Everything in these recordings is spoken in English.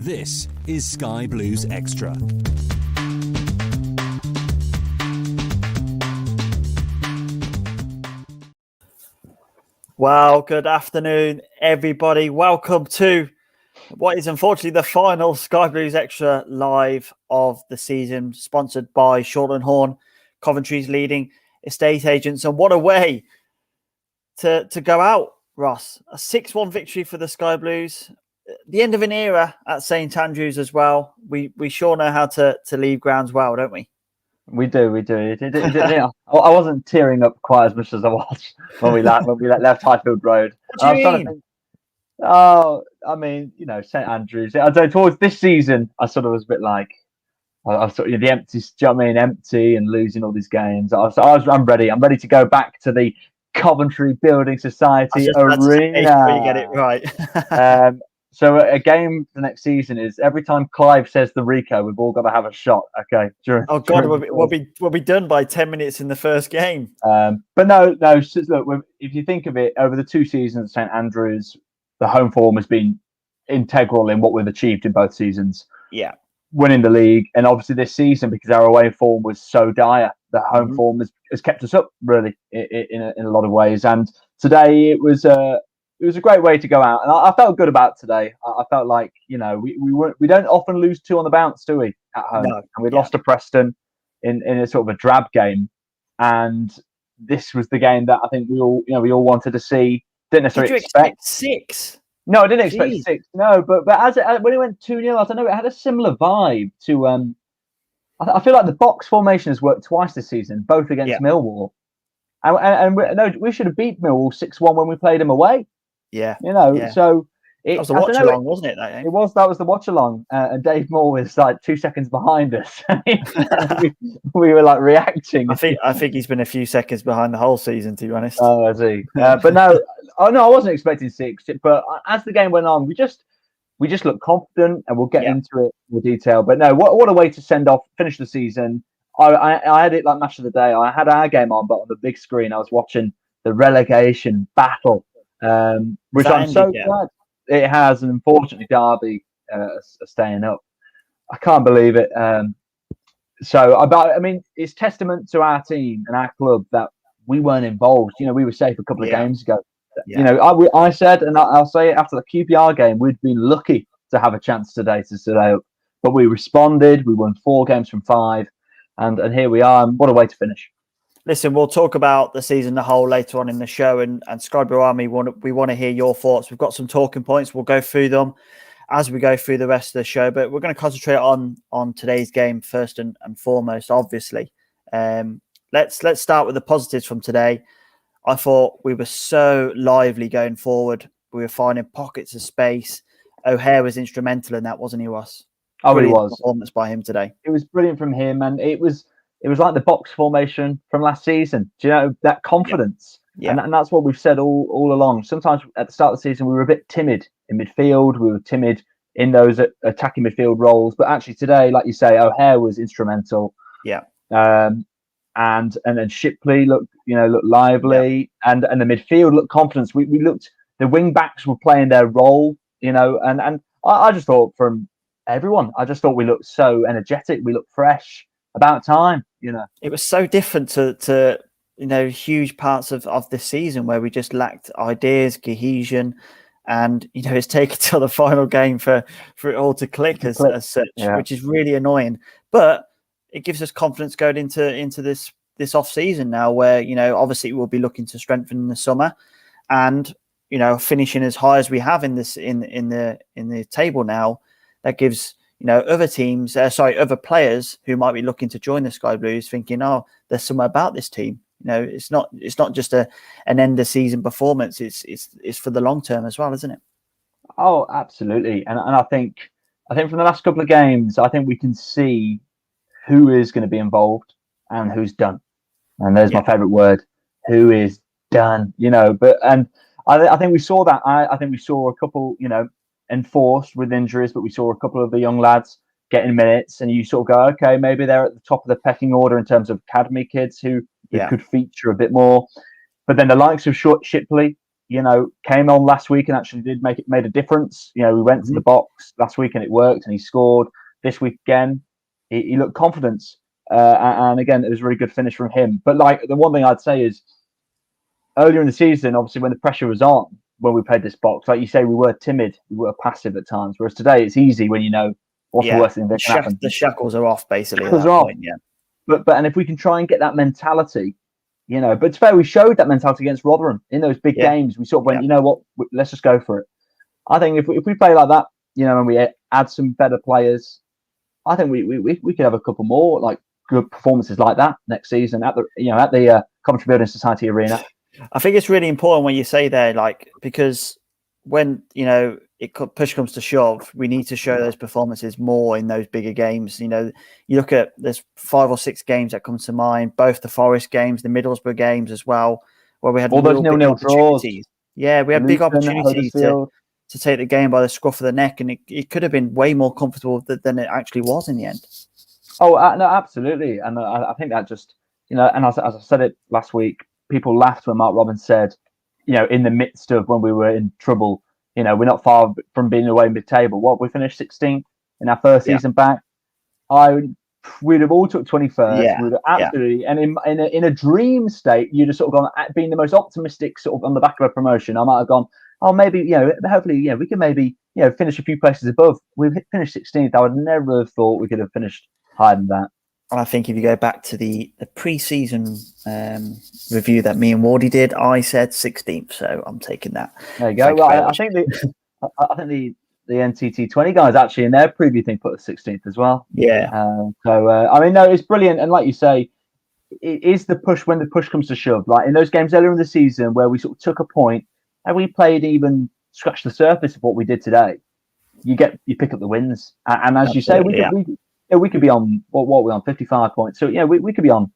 This is Sky Blues Extra. Well, good afternoon, everybody. Welcome to what is unfortunately the final Sky Blues Extra live of the season, sponsored by Short & Horn, Coventry's leading estate agents. And what a way to go out, Ross. A 6-1 victory for the Sky Blues. The end of an era at St Andrews as well. We sure know how to leave grounds well, don't we? We do. I wasn't tearing up quite as much as I was when we left Highfield Road. What do you mean? St Andrews. I don't. Towards this season, I sort of was a bit like, I sort of the empty. Do you know what I mean? Empty and losing all these games. I'm ready. I'm ready to go back to the Coventry Building Society arena. You get it right. So a game the next season is every time Clive says the Rico, we've all got to have a shot. Okay. We'll be done by 10 minutes in the first game. But no. Look, if you think of it, over the 2 seasons at St Andrews, the home form has been integral in what we've achieved in both seasons. Yeah. Winning the league, and obviously this season, because our away form was so dire, the home form has kept us up really in a lot of ways. And today it was a great way to go out, and I felt good about today. I felt like, we don't often lose 2 on the bounce, do we, at home? No. And we lost to Preston in a sort of a drab game, and this was the game that I think we all wanted to see. Didn't necessarily expect 6. No, I didn't expect 6. No, but when it went 2-0, I don't know. It had a similar vibe to. I feel like the box formation has worked twice this season, both against Millwall, and we should have beat Millwall 6-1 when we played them away. Yeah, So that was the watch along, wasn't it? That game? It was. That was the watch along, and Dave Moore was like 2 seconds behind us. we were like reacting. I think he's been a few seconds behind the whole season, to be honest. Oh, I see. But no, I wasn't expecting 6. But as the game went on, we just looked confident, and we'll get into it in more detail. But no, what a way to finish the season. I had it like match of the day. I had our game on, but on the big screen, I was watching the relegation battle. Which I'm so glad it has, and unfortunately Derby are staying up. I can't believe it. It's testament to our team and our club that we weren't involved. We were safe a couple of games ago. I said, and I'll say it after the QPR game, we'd been lucky to have a chance today to stay up, but we responded. We won 4 games from 5, and here we are. And what a way to finish! Listen, we'll talk about the season as a whole later on in the show, and Sky Blue Army, we want to hear your thoughts. We've got some talking points. We'll go through them as we go through the rest of the show, but we're going to concentrate on today's game first and foremost, obviously. Let's start with the positives from today. I thought we were so lively going forward. We were finding pockets of space. O'Hare was instrumental in that, wasn't he, Ross? Oh, he was. Performance by him today. It was brilliant from him, and it was like the box formation from last season. Do you know, that confidence? Yeah. And that's what we've said all along. Sometimes at the start of the season, we were a bit timid in midfield. We were timid in those attacking midfield roles. But actually today, like you say, O'Hare was instrumental. Yeah. And then Shipley looked lively, and the midfield looked confident. We looked, the wing backs were playing their role, and I just thought from everyone, we looked so energetic. We looked fresh. About time, It was so different to huge parts of this season where we just lacked ideas, cohesion, and it's taken till the final game for it all to click as such, which is really annoying. But it gives us confidence going into this off season now, where obviously we'll be looking to strengthen in the summer, and finishing as high as we have in the table now. That gives other teams, other players who might be looking to join the Sky Blues, thinking, "Oh, there's something about this team." It's not just an end of season performance. It's for the long term as well, isn't it? Oh, absolutely. And I think from the last couple of games, I think we can see who is going to be involved and who's done. And there's my favourite word: who is done. And I think we saw that. I think we saw a couple, enforced with injuries, but we saw a couple of the young lads getting minutes, and you sort of go, okay, maybe they're at the top of the pecking order in terms of academy kids who could feature a bit more. But then the likes of Shipley, came on last week and actually made a difference. We went to the box last week and it worked, and he scored. This week again, he looked confident, and again, it was a really good finish from him. But like the one thing I'd say is, earlier in the season, obviously when the pressure was on, when we played this box, like you say, we were timid, we were passive at times. Whereas today, it's easy when you know what's the worst thing that can happen. The shackles are off, basically. At that point, yeah. But and if we can try and get that mentality, but it's fair, we showed that mentality against Rotherham in those big games. We sort of went, you know what, let's just go for it. I think if we play like that, and we add some better players, I think we could have a couple more like good performances like that next season at the Coventry Building Society Arena. I think it's really important when you say there, because when push comes to shove, we need to show those performances more in those bigger games. You look at there's 5 or 6 games that come to mind, both the Forest games, the Middlesbrough games as well, where we had all those 0-0 draws. Yeah, we had big opportunities to take the game by the scruff of the neck, and it could have been way more comfortable than it actually was in the end. Oh no, absolutely, and I think that just and as I said it last week, people laughed when Mark Robbins said, in the midst of when we were in trouble, we're not far from being away mid-table. We finished 16th in our first season back. We'd have all took 21st. Yeah, we'd have absolutely, and in a dream state, you'd have sort of gone being the most optimistic sort of on the back of a promotion. I might have gone, oh, maybe hopefully, we can maybe finish a few places above. We've finished 16th. I would never have thought we could have finished higher than that. And I think if you go back to the pre-season review that me and Wardy did, I said 16th, so I'm taking that. There you go. Well, I think the NTT 20 guys actually in their preview thing put us 16th as well. Yeah. No, it's brilliant, and like you say, it is the push when the push comes to shove. Like in those games earlier in the season where we sort of took a point and we played even scratched the surface of what we did today. You pick up the wins, and as you say, we could be on what are we on 55 points. So we could be on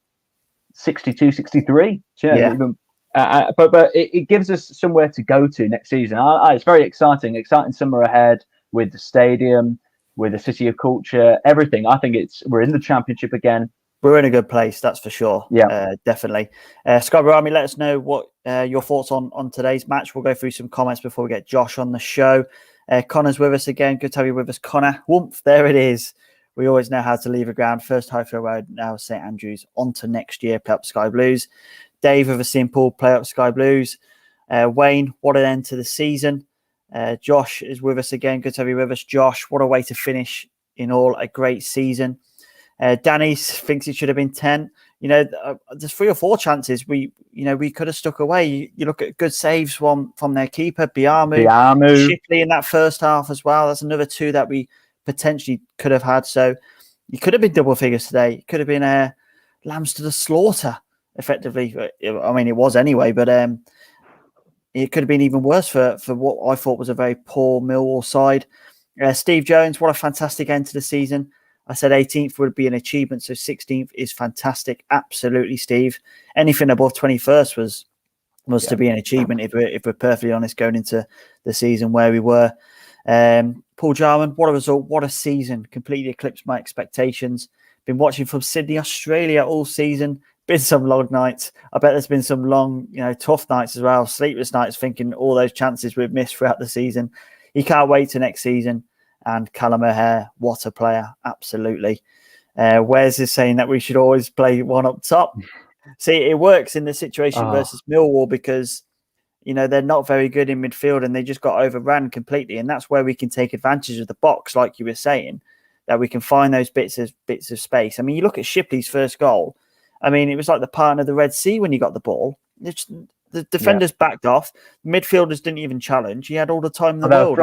62, 63. But it gives us somewhere to go to next season. It's very exciting summer ahead with the stadium, with the City of Culture, everything. I think we're in the Championship again. We're in a good place, that's for sure. Yeah, definitely. SkyBlue Army, let us know what your thoughts on today's match. We'll go through some comments before we get Josh on the show. Connor's with us again. Good to have you with us, Connor. Woomph, there it is. We always know how to leave the ground. First Highfield Road, now St Andrews. On to next year, play up Sky Blues. Dave with a simple play up Sky Blues. Wayne, what an end to the season. Josh is with us again. Good to have you with us, Josh. What a way to finish in all a great season. Danny thinks it should have been 10. There's 3 or 4 chances we could have stuck away. You look at good saves from their keeper, Biamu, Shipley in that first half as well. That's another 2 that we potentially could have had. So you could have been double figures today. It could have been lambs to the slaughter, effectively. I mean, it was anyway, but it could have been even worse for what I thought was a very poor Millwall side. Steve Jones, what a fantastic end to the season. I said 18th would be an achievement, so 16th is fantastic. Absolutely, Steve. Anything above 21st was to be an achievement, if we're perfectly honest, going into the season where we were. Paul Jarman, what a result, what a season. Completely eclipsed my expectations. Been watching from Sydney, Australia all season. Been some long nights. I bet there's been some long, tough nights as well. Sleepless nights thinking all those chances we've missed throughout the season. He can't wait to next season. And Callum O'Hare, what a player. Absolutely. Wes is saying that we should always play one up top. See, it works in the situation versus Millwall because, they're not very good in midfield and they just got overrun completely. And that's where we can take advantage of the box, like you were saying, that we can find those bits of space. I mean, you look at Shipley's first goal. I mean, it was like the part of the Red Sea when he got the ball. The defenders backed off. Midfielders didn't even challenge. He had all the time in the world. They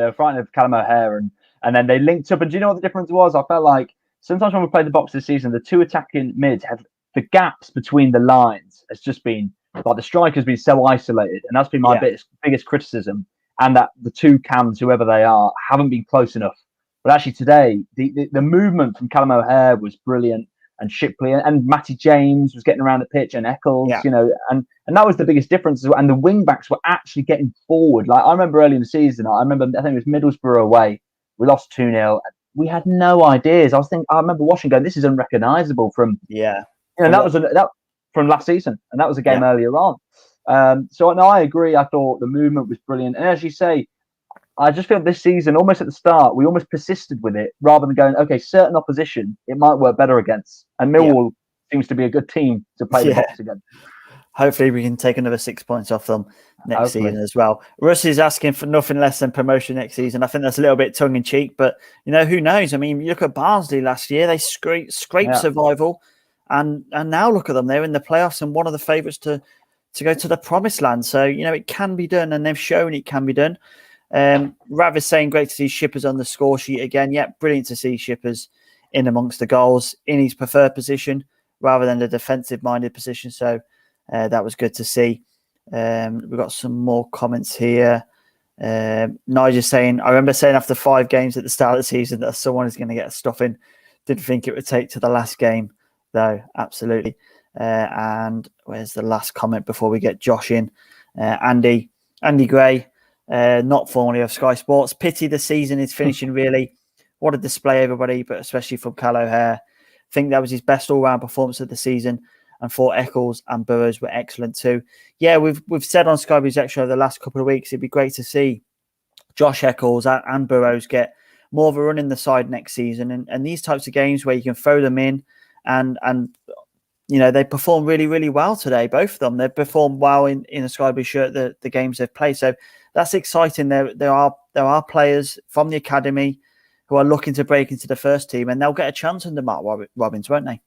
were frightened of Callum O'Hare, and then they linked up. And do you know what the difference was? I felt like sometimes when we played the box this season, the 2 attacking mids have the gaps between the lines has just been like the striker's been so isolated, and that's been my biggest criticism. And that the 2 cams, whoever they are, haven't been close enough. But actually today, the movement from Callum O'Hare was brilliant. And Shipley and Matty James was getting around the pitch, and Eccles, and that was the biggest difference. And the wing backs were actually getting forward. Like I remember early in the season, I think it was Middlesbrough away. We lost 2-0. We had no ideas. I remember watching going, this is unrecognisable from that was from last season, and that was a game earlier on. So no, I agree. I thought the movement was brilliant, and as you say, I just feel this season, almost at the start, we almost persisted with it rather than going, okay, certain opposition it might work better against, and Yeah. Millwall seems to be a good team to play the box against. Hopefully we can take another 6 points off them next Hopefully. season as well. Russ is asking for nothing less than promotion next season. I think that's a little bit tongue in cheek, but who knows? I mean, you look at Barnsley last year; they scraped survival, and now look at them; they're in the playoffs and one of the favourites to go to the promised land. So it can be done, and they've shown it can be done. Rav is saying, great to see Shippers on the score sheet again. Yeah, brilliant to see Shippers in amongst the goals in his preferred position rather than the defensive-minded position. So that was good to see. We've got some more comments here. Nigel saying, I remember saying after 5 games at the start of the season that someone is going to get a stuffing. Didn't think it would take to the last game, though. Absolutely. And where's the last comment before we get Josh in? Andy Gray. Not formerly of Sky Sports. Pity the season is finishing, really. What a display, everybody, but especially from Cal O'Hare. I think that was his best all-round performance of the season, and thought Eccles and Burrows were excellent too. Yeah, we've said on SkyBluesExtra over the last couple of weeks, it'd be great to see Josh Eccles and Burrows get more of a run in the side next season. And these types of games where you can throw them in and they perform really, really well today, both of them. They've performed well in a Sky Blue shirt, the games they've played. So that's exciting. There are players from the academy who are looking to break into the first team, and they'll get a chance under Mark Robbins, won't they?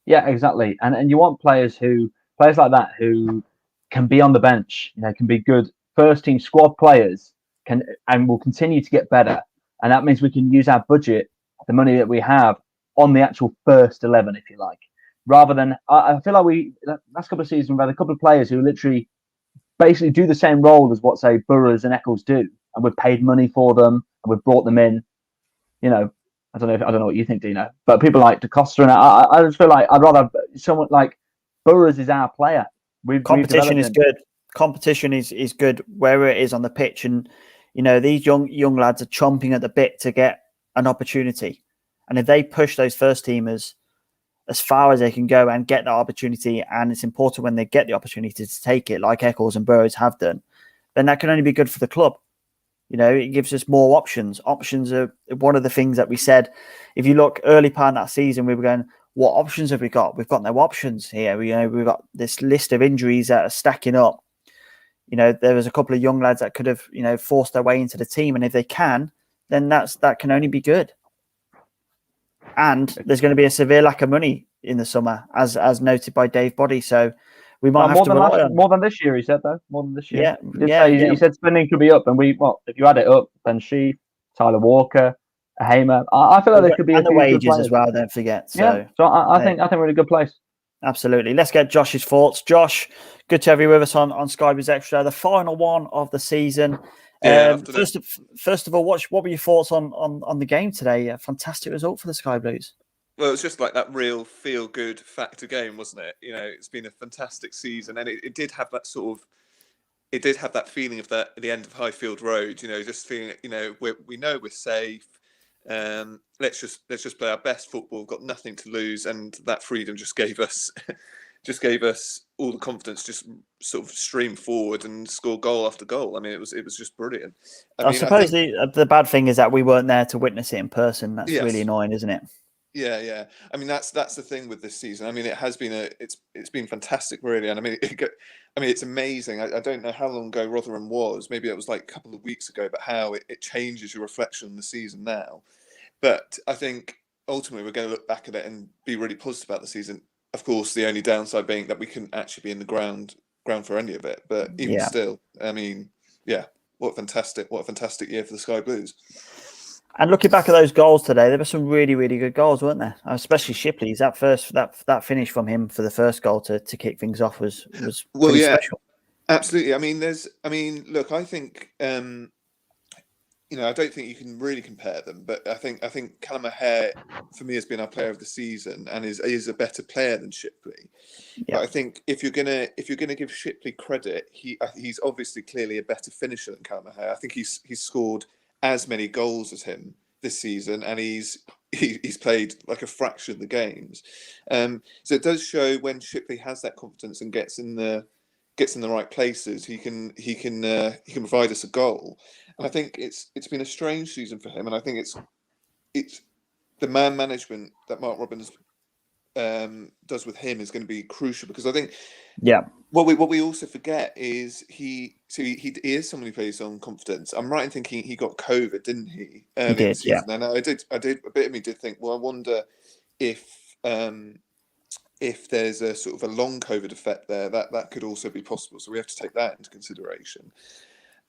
Yeah, exactly. And you want players like that who can be on the bench, can be good first team squad players, and will continue to get better. And that means we can use our budget, the money that we have, on the actual first 11, if you like. Rather than, I feel like last couple of seasons, we've had a couple of players who literally basically do the same role as what, say, Burrows and Eccles do, and we've paid money for them and we've brought them in. I don't know what you think, Dino, but people like DaCosta, and I just feel like I'd rather someone like Burrows is our player. Competition is good. Competition is good wherever it is on the pitch, and these young lads are chomping at the bit to get an opportunity, and if they push those first teamers as far as they can go and get that opportunity, and it's important when they get the opportunity to take it, like Eccles and Burrows have done, then that can only be good for the club. It gives us more options. Options are one of the things that we said. If you look early part of that season, we were going, what options have we got? We've got no options here. We've got this list of injuries that are stacking up. There was a couple of young lads that could have, forced their way into the team. And if they can, then that can only be good. And there's going to be a severe lack of money in the summer, as noted by Dave Body. So we might have to rely on more than this year. He said though, more than this year. Yeah, he said spending could be up, and if you add it up, Ben Sheaf, Tyler Walker, Hamer, I feel like there could be and the wages as well. Don't forget. So I think we're in a good place. Absolutely. Let's get Josh's thoughts. Josh, good to have you with us on SkyBluesExtra, the final one of the season. First of all, what were your thoughts on the game today? A fantastic result for the Sky Blues. Well, it was just like that real feel-good factor game, wasn't it? It's been a fantastic season, and it did have that that feeling of the end of Highfield Road. Just feeling, we know we're safe. Let's just play our best football. We've got nothing to lose, and that freedom just gave us all the confidence. Just sort of stream forward and score goal after goal. I mean, it was just brilliant. I suppose the bad thing is that we weren't there to witness it in person. That's really annoying, isn't it? Yeah. I mean, that's the thing with this season. I mean, it has been it's been fantastic, really. And I mean, it's amazing. I don't know how long ago Rotherham was. Maybe it was like a couple of weeks ago. But how it changes your reflection on the season now. But I think ultimately we're going to look back at it and be really positive about the season. Of course, the only downside being that we couldn't actually be in the ground for any of it. But even still, I mean, what a fantastic year for the Sky Blues. And looking back at those goals today, there were some really, really good goals, weren't there? Especially Shipley's. That finish from him for the first goal to kick things off was pretty special. Absolutely. I mean, look, I think I don't think you can really compare them, but I think Callum O'Hare for me has been our player of the season and is a better player than Shipley. Yeah. But I think if you're gonna give Shipley credit, he's obviously clearly a better finisher than Callum O'Hare. I think he's scored as many goals as him this season, and he's played like a fraction of the games. So it does show when Shipley has that confidence and gets in the gets in the right places, he can provide us a goal. And I think it's been a strange season for him, and I think it's the man management that Mark Robins does with him is going to be crucial, because I think what we also forget is he is someone who plays on confidence. I'm right in thinking he got COVID, didn't he? He did, season. And I did a bit of me did think, well, I wonder if there's a sort of a long COVID effect there, that could also be possible. So we have to take that into consideration.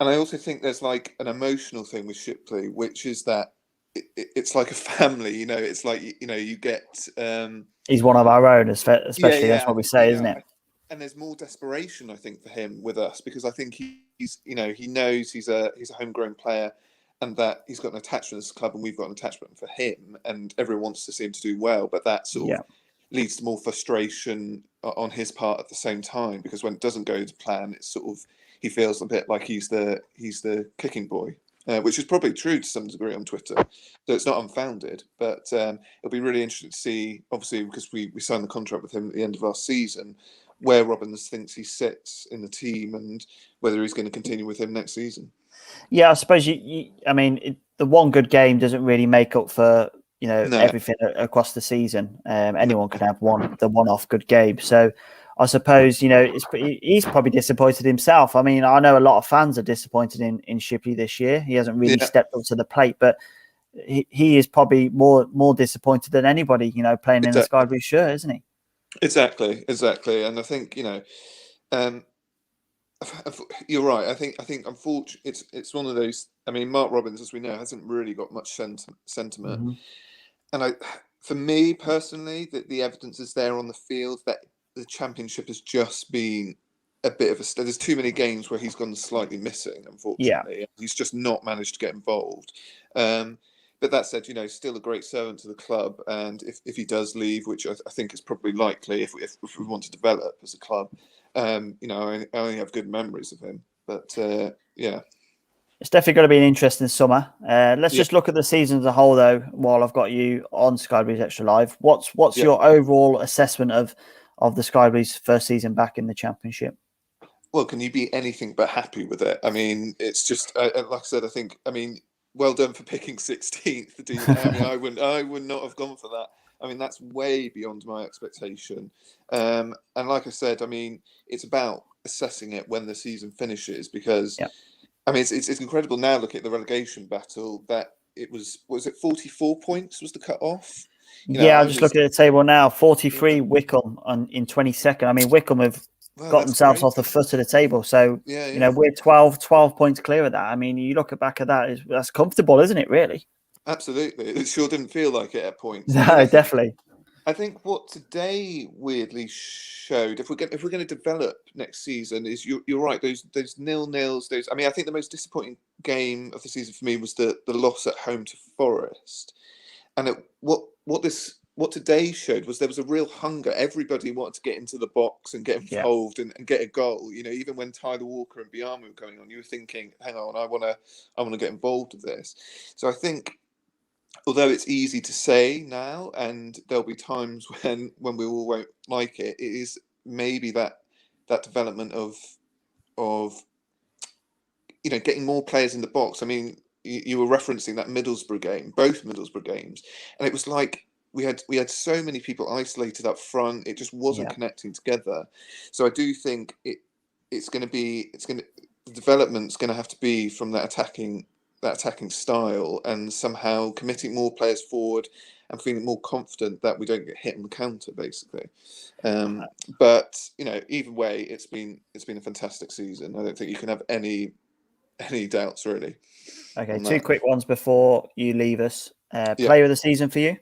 And I also think there's like an emotional thing with Shipley, which is that it's like a family, you know. It's like, you know, you get he's one of our own, especially that's what we say, isn't it? And there's more desperation, I think, for him with us, because I think he's, you know, he knows he's a homegrown player, and that he's got an attachment to this club, and we've got an attachment for him, and everyone wants to see him to do well. But that sort of leads to more frustration on his part at the same time, because when it doesn't go to plan, it's sort of, he feels a bit like he's the kicking boy, which is probably true to some degree on Twitter. So it's not unfounded, but it'll be really interesting to see, obviously, because we signed the contract with him at the end of last season, where Robins thinks he sits in the team and whether he's going to continue with him next season. Yeah, I suppose I mean, the one good game doesn't really make up for, you know, everything across the season. Anyone can have the one-off good game. So I suppose, you know, he's probably disappointed himself. I mean, I know a lot of fans are disappointed in Shipley this year. He hasn't really stepped up to the plate, but he is probably more disappointed than anybody, you know, playing in the Sky Blue shirt, isn't he? Exactly. And I think, you know, you're right. I think unfortunately it's one of those. I mean, Mark Robins, as we know, hasn't really got much sentiment. And for me personally, the evidence is there on the field that the Championship has just been a bit of a. There's too many games where he's gone slightly missing. Unfortunately, he's just not managed to get involved. But that said, you know, still a great servant to the club, and if he does leave, which I think is probably likely, if we want to develop as a club, you know, I only have good memories of him. But yeah, it's definitely going to be an interesting summer. Let's just look at the season as a whole, though. While I've got you on Sky Blues Extra Live, what's your overall assessment of the Sky Blues' first season back in the Championship? Well, can you be anything but happy with it? I mean, it's just like I said. I mean, well done for picking 16th. I mean, I would not have gone for that. I mean, that's way beyond my expectation. And like I said, I mean, it's about assessing it when the season finishes, because I mean, it's incredible now. Look at the relegation battle. That it was it 44 points was the cut off? I'm just looking at the table now. 43 Wycombe in 22nd. I mean, Wycombe have got themselves off the foot of the table. So, you know, we're 12 points clear of that. I mean, you look back at that, that's comfortable, isn't it, really? Absolutely. It sure didn't feel like it at points. No, definitely. I think what today weirdly showed, if we're going to develop next season, is you're right. Those 0-0s. I mean, I think the most disappointing game of the season for me was the loss at home to Forest. And what today showed was there was a real hunger. Everybody wanted to get into the box and get involved and get a goal. You know, even when Tyler Walker and Biamu were going on, you were thinking, "Hang on, I want to get involved with this." So I think, although it's easy to say now, and there'll be times when we all won't like it, it is maybe that development of you know, getting more players in the box. I mean, you were referencing that Middlesbrough game, both Middlesbrough games, and it was like we had so many people isolated up front. It just wasn't connecting together. So I do think the development's going to have to be from that attacking style, and somehow committing more players forward and feeling more confident that we don't get hit on the counter, basically. But you know, either way, it's been a fantastic season. I don't think you can have any doubts, really. Okay, two quick ones before you leave us. Player of the season for you?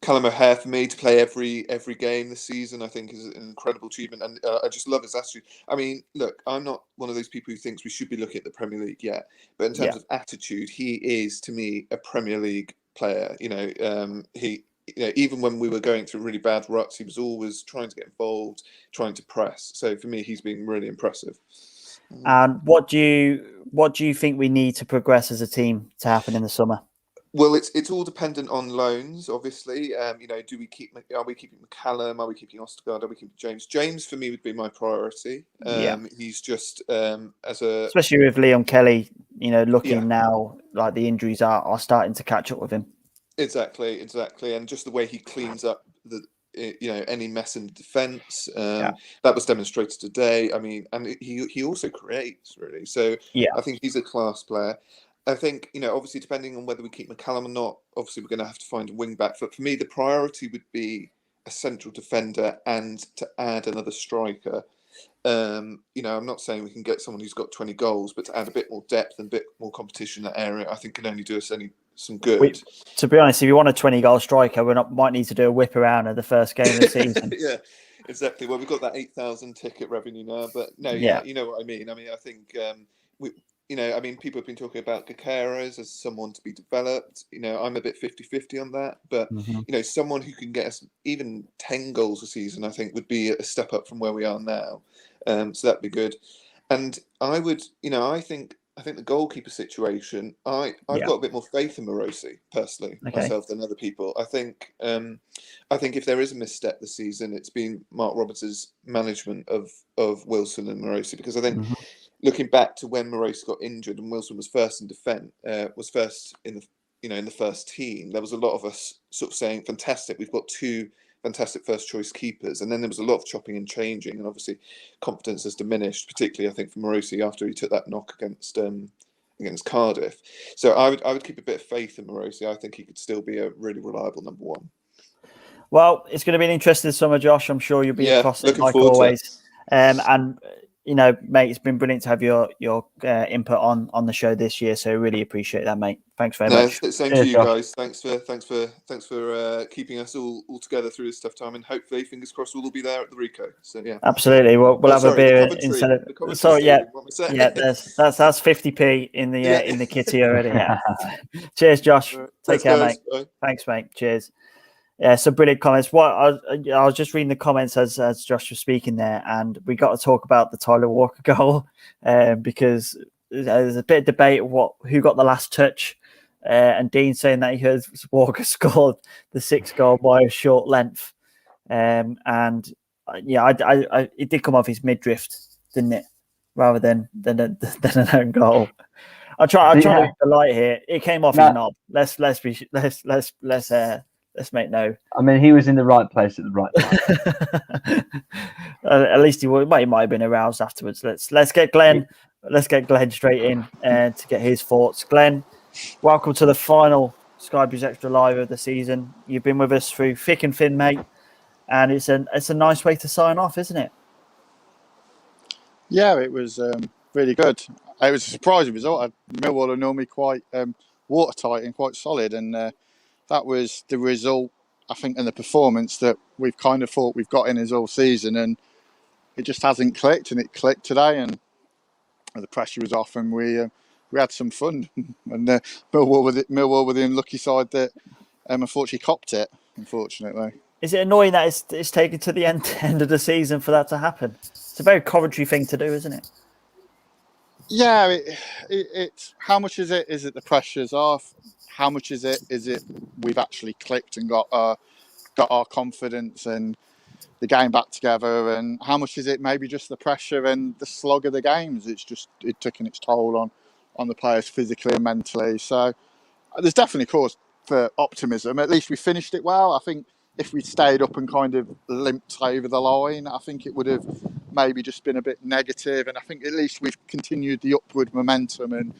Callum O'Hare for me, to play every game this season, I think is an incredible achievement, and I just love his attitude. I mean, look, I'm not one of those people who thinks we should be looking at the Premier League yet, but in terms of attitude, he is to me a Premier League player. You know, even when we were going through really bad ruts, he was always trying to get involved, trying to press. So for me, he's been really impressive. And what do you think we need to progress as a team to happen in the summer? Well, it's all dependent on loans, obviously. Are we keeping McCallum? Are we keeping Ostergaard? Are we keeping James? James for me would be my priority. He's just especially with Liam Kelly, looking now like the injuries are starting to catch up with him. Exactly, and just the way he cleans up any mess in the defence. That was demonstrated today. I mean, and he also creates really. So I think he's a class player. I think, obviously, depending on whether we keep McCallum or not, obviously we're going to have to find a wing back. But for me, the priority would be a central defender and to add another striker. I'm not saying we can get someone who's got 20 goals, but to add a bit more depth and a bit more competition in that area, I think can only do us some good. To be honest, if you want a 20-goal striker, might need to do a whip around at the first game of the season. Yeah, exactly. Well, we've got that 8,000 ticket revenue now, but no, you know what I mean. I mean, I think people have been talking about Gakaras as someone to be developed. I'm a bit 50-50 on that. But, someone who can get us even 10 goals a season, I think, would be a step up from where we are now. So that'd be good. And I would, I think the goalkeeper situation, I've got a bit more faith in Morosi, personally, myself, than other people. I think if there is a misstep this season, it's been Mark Roberts' management of Wilson and Morosi, because I think looking back to when Morosi got injured and Wilson was first in defence, was first in the first team, there was a lot of us sort of saying, fantastic, we've got two fantastic first choice keepers. And then there was a lot of chopping and changing, and obviously confidence has diminished, particularly I think for Morosi after he took that knock against Cardiff. So I would keep a bit of faith in Morosi. I think he could still be a really reliable number one. Well, it's going to be an interesting summer, Josh. I'm sure you'll be across it like always. And mate, it's been brilliant to have your input on the show this year. So really appreciate that, mate. Thanks very much. Same to you guys. Thanks for keeping us all together through this tough time, and hopefully, fingers crossed, we'll all be there at the Rico. So yeah, absolutely. We'll have a beer instead of. Sorry, that's 50p in the kitty already. Yeah. Cheers, Josh. Take care, mate. Bye. Thanks, mate. Cheers. Yeah, some brilliant comments. I was just reading the comments as Josh was speaking there, and we got to talk about the Tyler Walker goal because there's a bit of debate who got the last touch, and Dean saying that he heard Walker scored the 6th goal by a short length, and it did come off his midriff, didn't it, rather than an own goal. I try to be polite here. It came off his knob. Let's make no. I mean, he was in the right place at the right time. At least he might have been aroused afterwards. Let's get Glenn. Let's get Glenn straight in to get his thoughts. Glenn, welcome to the final Sky Blues Extra Live of the season. You've been with us through thick and thin, mate, and it's a nice way to sign off, isn't it? Yeah, it was really good. It was a surprising result. Millwall are normally quite watertight and quite solid, and that was the result, I think, and the performance that we've kind of thought we've got in us all season, and it just hasn't clicked, and it clicked today, and the pressure was off, and we had some fun. And Millwall were the unlucky side that unfortunately copped it, unfortunately. Is it annoying that it's taken to the end of the season for that to happen? It's a very Coventry thing to do, isn't it? Yeah, it's how much is it? Is it the pressure's off? How much is it we've actually clicked and got our confidence and the game back together? And how much is it maybe just the pressure and the slog of the games? It's taken its toll on the players physically and mentally. So there's definitely cause for optimism. At least we finished it well. I think if we'd stayed up and kind of limped over the line, I think it would have maybe just been a bit negative. And I think at least we've continued the upward momentum. And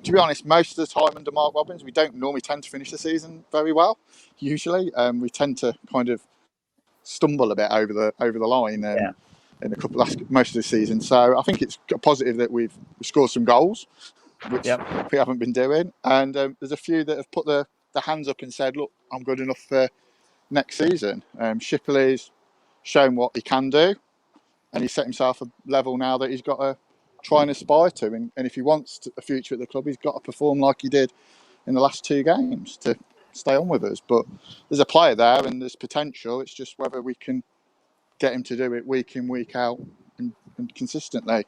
to be honest, most of the time under Mark Robbins, we don't normally tend to finish the season very well. Usually, we tend to kind of stumble a bit over the line in most of the season. So I think it's a positive that we've scored some goals, which we haven't been doing. And there's a few that have put their hands up and said, "Look, I'm good enough for next season." Shipley's shown what he can do, and he's set himself a level now that he's got to try and aspire to. And if he wants a future at the club, he's got to perform like he did in the last 2 games to stay on with us. But there's a player there and there's potential. It's just whether we can get him to do it week in, week out and consistently.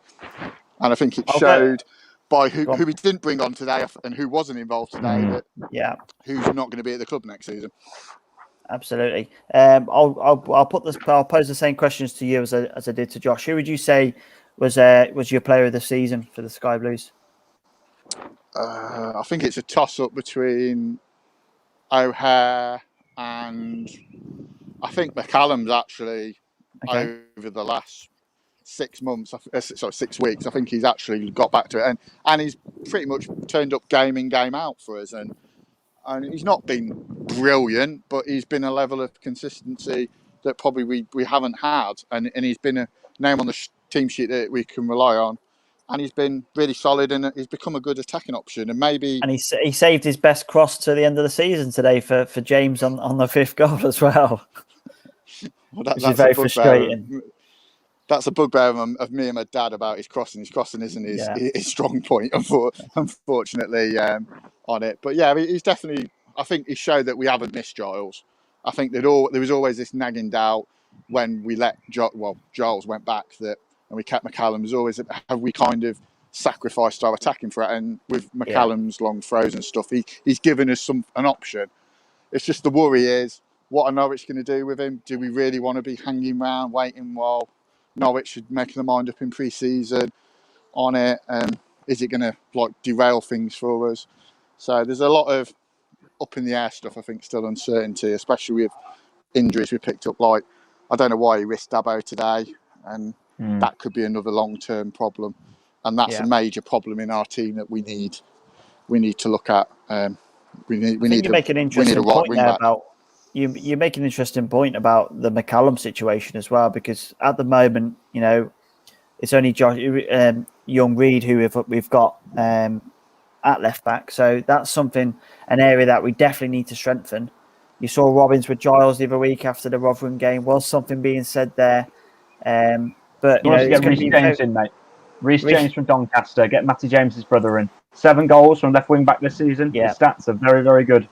And I think it showed by who he didn't bring on today and who wasn't involved today, that who's not going to be at the club next season. Absolutely. I'll pose the same questions to you as I did to Josh. Who would you say was your player of the season for the Sky Blues? I think it's a toss-up between O'Hare and I think McCallum's actually over the last 6 months, 6 weeks. I think he's actually got back to it, and he's pretty much turned up game in, game out for us. And he's not been brilliant, but he's been a level of consistency that probably we haven't had, and he's been a name on the team sheet that we can rely on. And he's been really solid, and he's become a good attacking option. And maybe he saved his best cross to the end of the season today for James on the 5th goal as well. Which is very frustrating. That's a bugbear of me and my dad about his crossing. His crossing isn't his strong point, unfortunately, on it. But yeah, he's definitely. I think he showed that we haven't missed Giles. I think that there was always this nagging doubt when we let Giles went back and we kept McCallum. There's always have we kind of sacrificed our attacking for it, and with McCallum's long throws and stuff, he's given us an option. It's just the worry is what are Norwich going to do with him? Do we really want to be hanging around waiting while Norwich should make their mind up in pre-season on it? Is it going to derail things for us? So there's a lot of up in the air stuff. I think still uncertainty, especially with injuries we picked up. I don't know why he risked Dabo today, and that could be another long-term problem. And that's a major problem in our team that we need to look at. You make an interesting point about the McCallum situation as well, because at the moment, it's only Young Reid who we've got at left back. So that's an area that we definitely need to strengthen. You saw Robbins with Giles the other week after the Rotherham game. Was something being said there? But get Reece James in, mate. Reece James from Doncaster. Get Matty James's brother in. 7 goals from left wing back this season. Yeah. The stats are very, very good.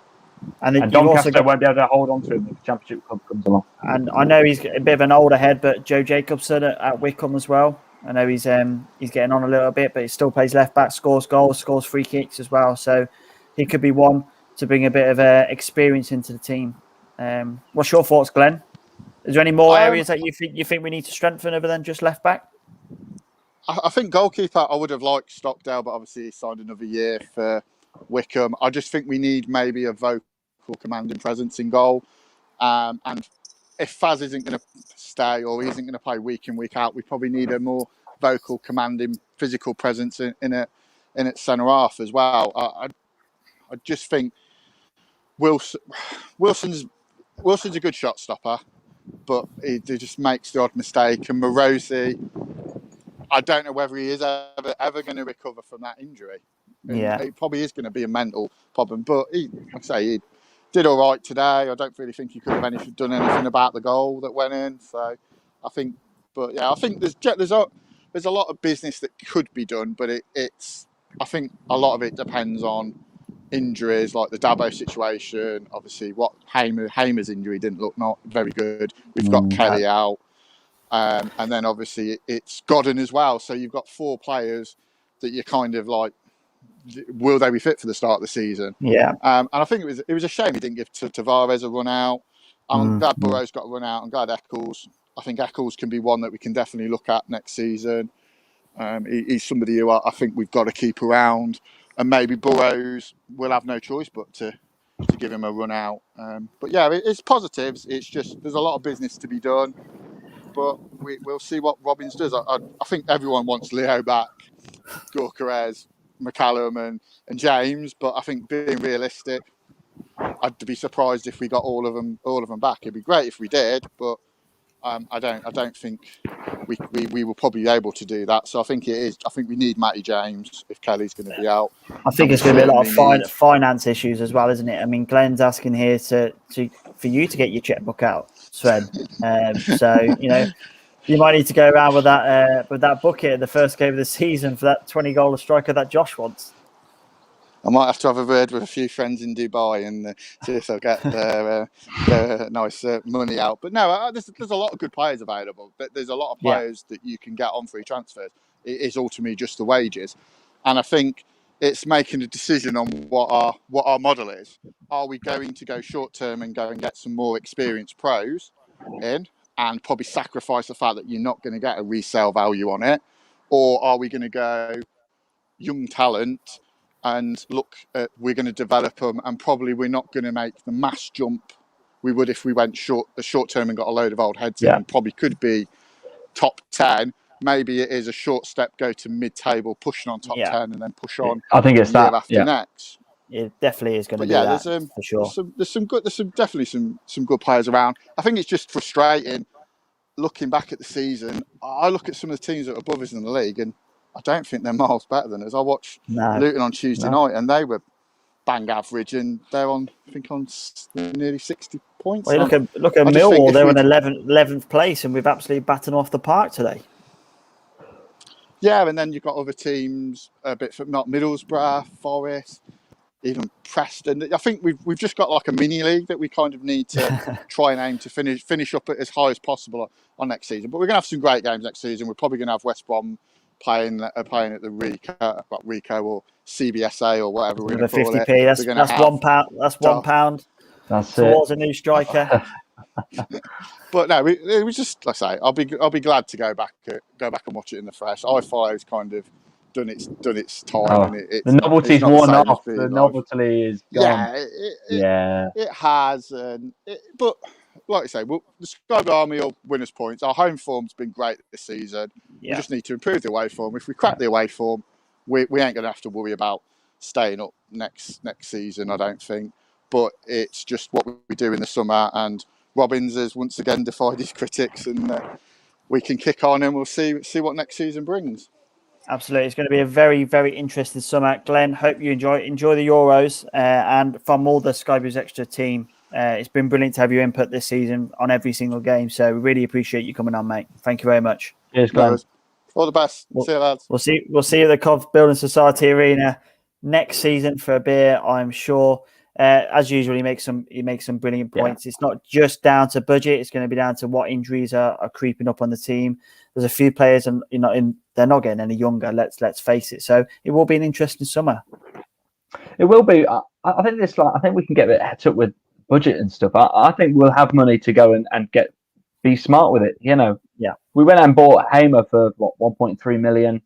And Doncaster won't be able to hold on to him if the Championship club comes along. And I know he's a bit of an older head, but Joe Jacobson at Wycombe as well. I know he's getting on a little bit, but he still plays left back, scores goals, scores free kicks as well. So he could be one to bring a bit of experience into the team. What's your thoughts, Glenn? Is there any more areas that you think we need to strengthen other than just left back? I think goalkeeper, I would have liked Stockdale, but obviously he signed another year for Wycombe. I just think we need maybe a vocal commanding presence in goal. And if Faz isn't going to stay or he isn't going to play week in, week out, we probably need a more vocal commanding physical presence in its centre half as well. I just think Wilson's a good shot stopper, but he just makes the odd mistake. And Morosi, I don't know whether he is ever going to recover from that injury. Yeah, it probably is going to be a mental problem. But he did all right today. I don't really think he could have done anything about the goal that went in. So I think there's a lot of business that could be done, but I think a lot of it depends on injuries, like the Dabo situation. Obviously, what Hamer's injury didn't look not very good. We've got Kelly out. And then obviously it's Godden as well. So you've got 4 players that you're kind of like, will they be fit for the start of the season? Yeah. And I think it was a shame he didn't give Tavares a run out. I'm glad Burrow's got a run out. I'm glad Eccles. I think Eccles can be one that we can definitely look at next season. He's somebody who I think we've got to keep around. And maybe Burrows will have no choice but to give him a run out. But yeah, it's positives. It's just there's a lot of business to be done. But we'll see what Robbins does. I think everyone wants Leo back, Gorkarez, McCallum and James. But I think being realistic, I'd be surprised if we got all of them back. It'd be great if we did, but I don't think we will probably be able to do that. So I think it is. I think we need Matty James if Kelly's going to be out. I think it's going to be a lot of finance issues as well, isn't it? I mean, Glenn's asking here for you to get your checkbook out, Sven. So you might need to go around with that bucket in the first game of the season for that 20-goal striker that Josh wants. I might have to have a word with a few friends in Dubai and see if they'll get their nice money out. But no, there's a lot of good players available. There's a lot of players that you can get on free transfers. It is ultimately just the wages. And I think it's making a decision on what our model is. Are we going to go short term and go and get some more experienced pros in, and probably sacrifice the fact that you're not going to get a resale value on it, or are we going to go young talent and look at, we're going to develop them, and probably we're not going to make the mass jump we would if we went short term and got a load of old heads in, and probably could be top 10. Maybe it is a short step, go to mid-table, pushing on top 10, and then push on. I think it's year that after next. It definitely is going to be yeah, that for sure. There's definitely some good players around. I think it's just frustrating looking back at the season. I look at some of the teams that are above us in the league, and I don't think they're miles better than us. I watched Luton on Tuesday night, and they were bang average, and they're on nearly 60 points. Well, look at Millwall. They're in 11th place, and we've absolutely battened off the park today. Yeah, and then you've got other teams a bit from not Middlesbrough, Forest, even Preston. I think we've just got like a mini league that we kind of need to try and aim to finish up at as high as possible on next season. But we're going to have some great games next season. We're probably going to have West Brom playing at the Rico or CBSA or whatever we're going to call 50p. it. That's £1. That's £1. That's towards a new striker. But no, it was just, like I say, I'll be glad to go back and watch it in the flesh. I5's kind of done its time, and the novelty's worn off. The novelty is gone. Yeah, it has. But like I say, the Sky Blue Army will win us points. Our home form's been great this season. We just need to improve the away form. If we crack the away form, we ain't going to have to worry about staying up next season, I don't think. But it's just what we do in the summer, and Robbins has once again defied his critics, and we can kick on, and we'll see what next season brings. Absolutely, it's going to be a very, very interesting summer. Glenn, hope you enjoy the Euros, and from all the Sky Blues Extra team, it's been brilliant to have your input this season on every single game. So we really appreciate you coming on, mate. Thank you very much. Cheers, Glenn. All the best. See you, lads. We'll see you at the Cov Building Society Arena next season for a beer, I'm sure. As usual, he makes some brilliant points. It's not just down to budget; it's going to be down to what injuries are creeping up on the team. There's a few players, and they're not getting any younger. Let's face it. So it will be an interesting summer. It will be. I think I think we can get a bit heads up with budget and stuff. I think we'll have money to go and be smart with it. We went and bought Hamer for 1.3 million.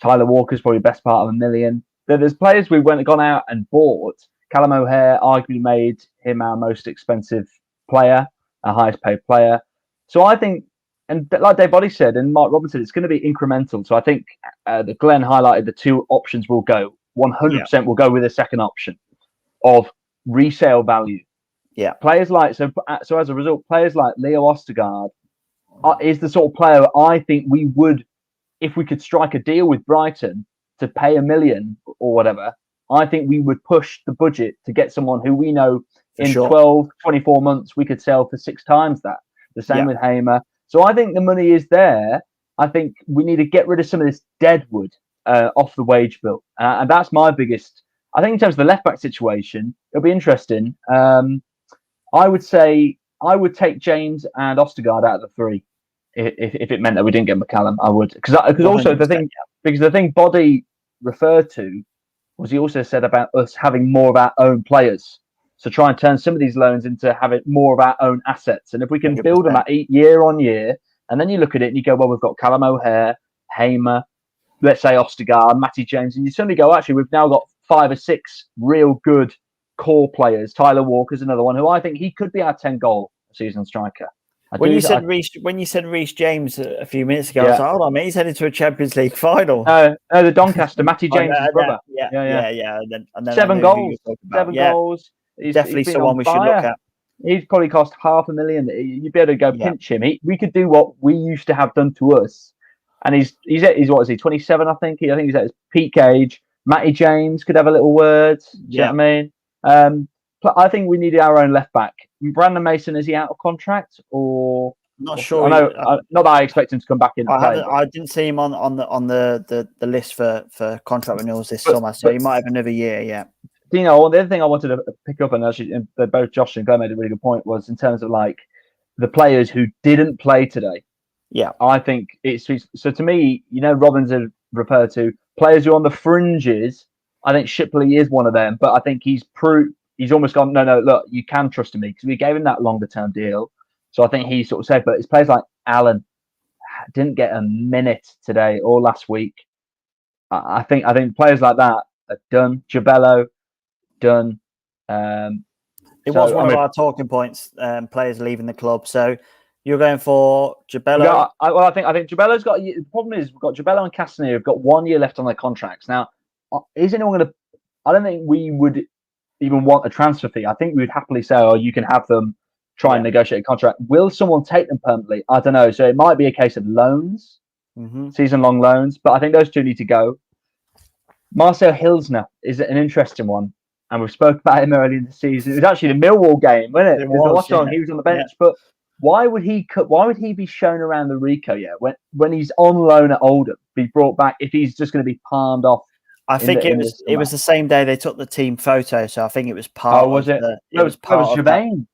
Tyler Walker's probably the best part of $1 million. There's players we gone out and bought. Callum O'Hare arguably made him our most expensive player, our highest paid player. So I think, and like Dave Body said and Mark Robinson, it's going to be incremental. So I think that Glenn highlighted the two options will go. 100% will go with the second option of resale value. Yeah. Players like, so as a result, players like Leo Ostergaard is the sort of player I think we would, if we could strike a deal with Brighton to pay $1 million or whatever, I think we would push the budget to get someone who we know in 12, 24 months we could sell for 6 times that. The same with Hamer. So I think the money is there. I think we need to get rid of some of this deadwood off the wage bill. And that's my biggest. I think in terms of the left back situation, it'll be interesting. I would say I would take James and Ostergaard out of the 3 if it meant that we didn't get McCallum. I would, because also the thing Body referred to was he also said about us having more of our own players. So try and turn some of these loans into having more of our own assets. And if we can 100%. Build them at year on year, and then you look at it and you go, well, we've got Callum O'Hare, Hamer, let's say Ostergaard, Matty James, and you suddenly go, actually, we've now got 5 or 6 real good core players. Tyler Walker's another one who I think he could be our 10-goal season striker. When you said Reece James a few minutes ago, I was like, hold on, mate, he's headed to a Champions League final. No, the Doncaster, Matty James' brother. Yeah. And then 7 goals. 7 goals. He's definitely someone we should look at. He's probably cost $500,000. You'd be able to go pinch him. We could do what we used to have done to us. And he's what is he? 27, I think. I think he's at his peak age. Matty James could have a little word. Do you know what I mean? I think we need our own left back. Brandon Mason, is he out of contract or? Not sure. I know, not that I expect him to come back in. I didn't see him on the list for contract renewals this summer, so he might have another year. Yeah. The other thing I wanted to pick up, and actually, both Josh and Glenn made a really good point, was in terms of like the players who didn't play today. Yeah, I think it's so. To me, Robbins refer to. Players who are on the fringes, I think Shipley is one of them, but I think he's almost gone, no, look, you can trust me because we gave him that longer term deal. So I think he's sort of said, but it's players like Allen didn't get a minute today or last week. I think players like that are done. Jabello, done. It was one of our talking points, players leaving the club. So you're going for Jabello? I think Jabello's got. The problem is we've got Jabello and Castaneda have got 1 year left on their contracts. Now, is anyone going to? I don't think we would even want a transfer fee. I think we would happily say, "Oh, you can have them. Try and negotiate a contract." Will someone take them permanently? I don't know. So it might be a case of loans, season-long loans. But I think those two need to go. Marcel Hilsner is an interesting one. And we spoke about him early in the season. It was actually the Millwall game, wasn't it? He was on the bench. Yeah. But why would he be shown around the Rico when he's on loan at Oldham, be brought back if he's just going to be palmed off? I think it was the same day they took the team photo, so I think it was part. Oh, was it? It was part of Jermaine.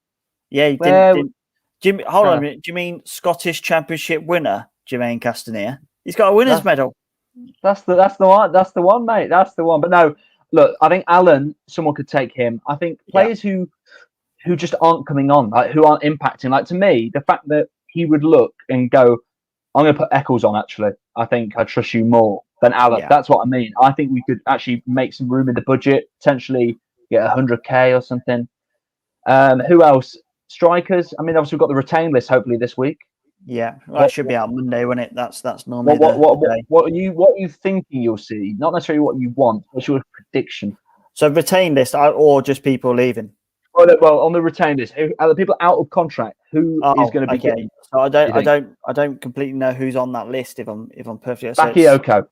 Yeah, he didn't. Jimmy, hold on a minute. Do you mean Scottish Championship winner Jermaine Castaneda? He's got a winner's medal. That's the one. That's the one, mate. That's the one. But no. Look, I think Allen, someone could take him. I think players who just aren't coming on, like who aren't impacting. Like to me, the fact that he would look and go, I'm going to put Eccles on, actually. I think I trust you more than Allen. Yeah. That's what I mean. I think we could actually make some room in the budget, potentially get 100K or something. Who else? Strikers. I mean, obviously, we've got the retain list, hopefully, this week. Yeah, well, that should be out Monday, won't it? That's normally what are you thinking you'll see? Not necessarily what you want. What's your prediction? So retain list, or just people leaving? Well, on the retain list, are the people out of contract? Who is going to be getting? So I don't completely know who's on that list. If I'm perfectly Bakayoko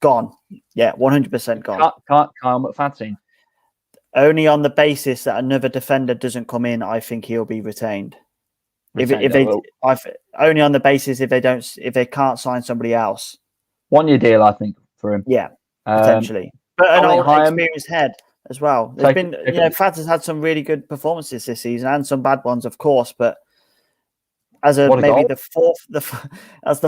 gone. Yeah, 100% gone. Kyle McFadden. Only on the basis that another defender doesn't come in, I think he'll be retained. Only on the basis if they can't sign somebody else. 1 year deal, I think, for him. Yeah, potentially. But an old experienced head as well. There's been, Fads has had some really good performances this season and some bad ones, of course. But as the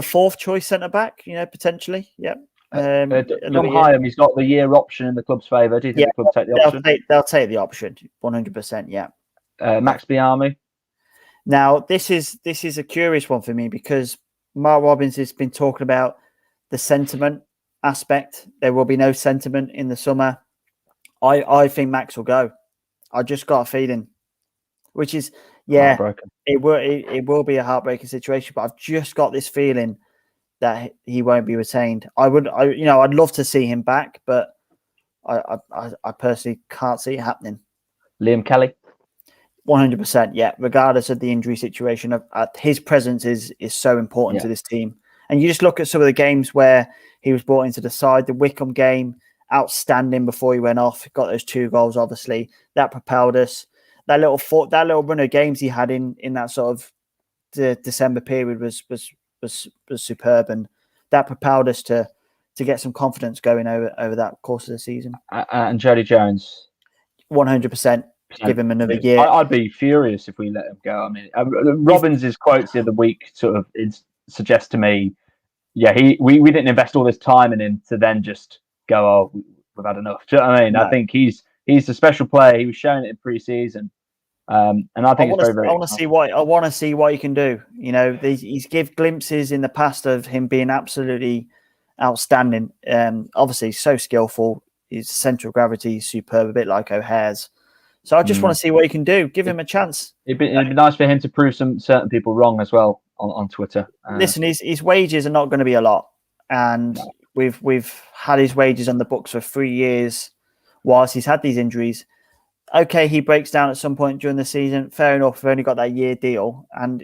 fourth choice centre back, potentially, yeah. John Hyam, he's got the year option in the club's favour. Do you think the club take the option? They'll take the option, 100%. Yeah. Max Biarmi. Now, this is a curious one for me because Mark Robbins has been talking about the sentiment aspect. There will be no sentiment in the summer. I think Max will go. I just got a feeling, which is it will be a heartbreaking situation. But I've just got this feeling that he won't be retained. I'd love to see him back, but I personally can't see it happening. Liam Kelly. 100%, yeah. Regardless of the injury situation, his presence is so important to this team. And you just look at some of the games where he was brought into the side. The Wickham game, outstanding before he went off. Got those 2 goals, obviously. That propelled us. That little run of games he had in that sort of the December period was superb, and that propelled us to get some confidence going over that course of the season. And Jody Jones, 100%. Give him another year. I'd be furious if we let him go. I mean, Robbins' quotes the other week sort of suggest to me, we didn't invest all this time in him to then just go, oh, we've had enough. Do you know what I mean? No. I think he's a special player. He was showing it in pre-season, and I think it's very, very. I want to see what he can do. He's give glimpses in the past of him being absolutely outstanding. Obviously, so skillful. His centre of gravity is superb, a bit like O'Hare's. So I just want to see what he can do. Give him a chance. It'd be nice for him to prove certain people wrong as well on Twitter. Listen, his wages are not going to be a lot, and we've had his wages on the books for 3 years, whilst he's had these injuries. Okay, he breaks down at some point during the season. Fair enough. We've only got that year deal, and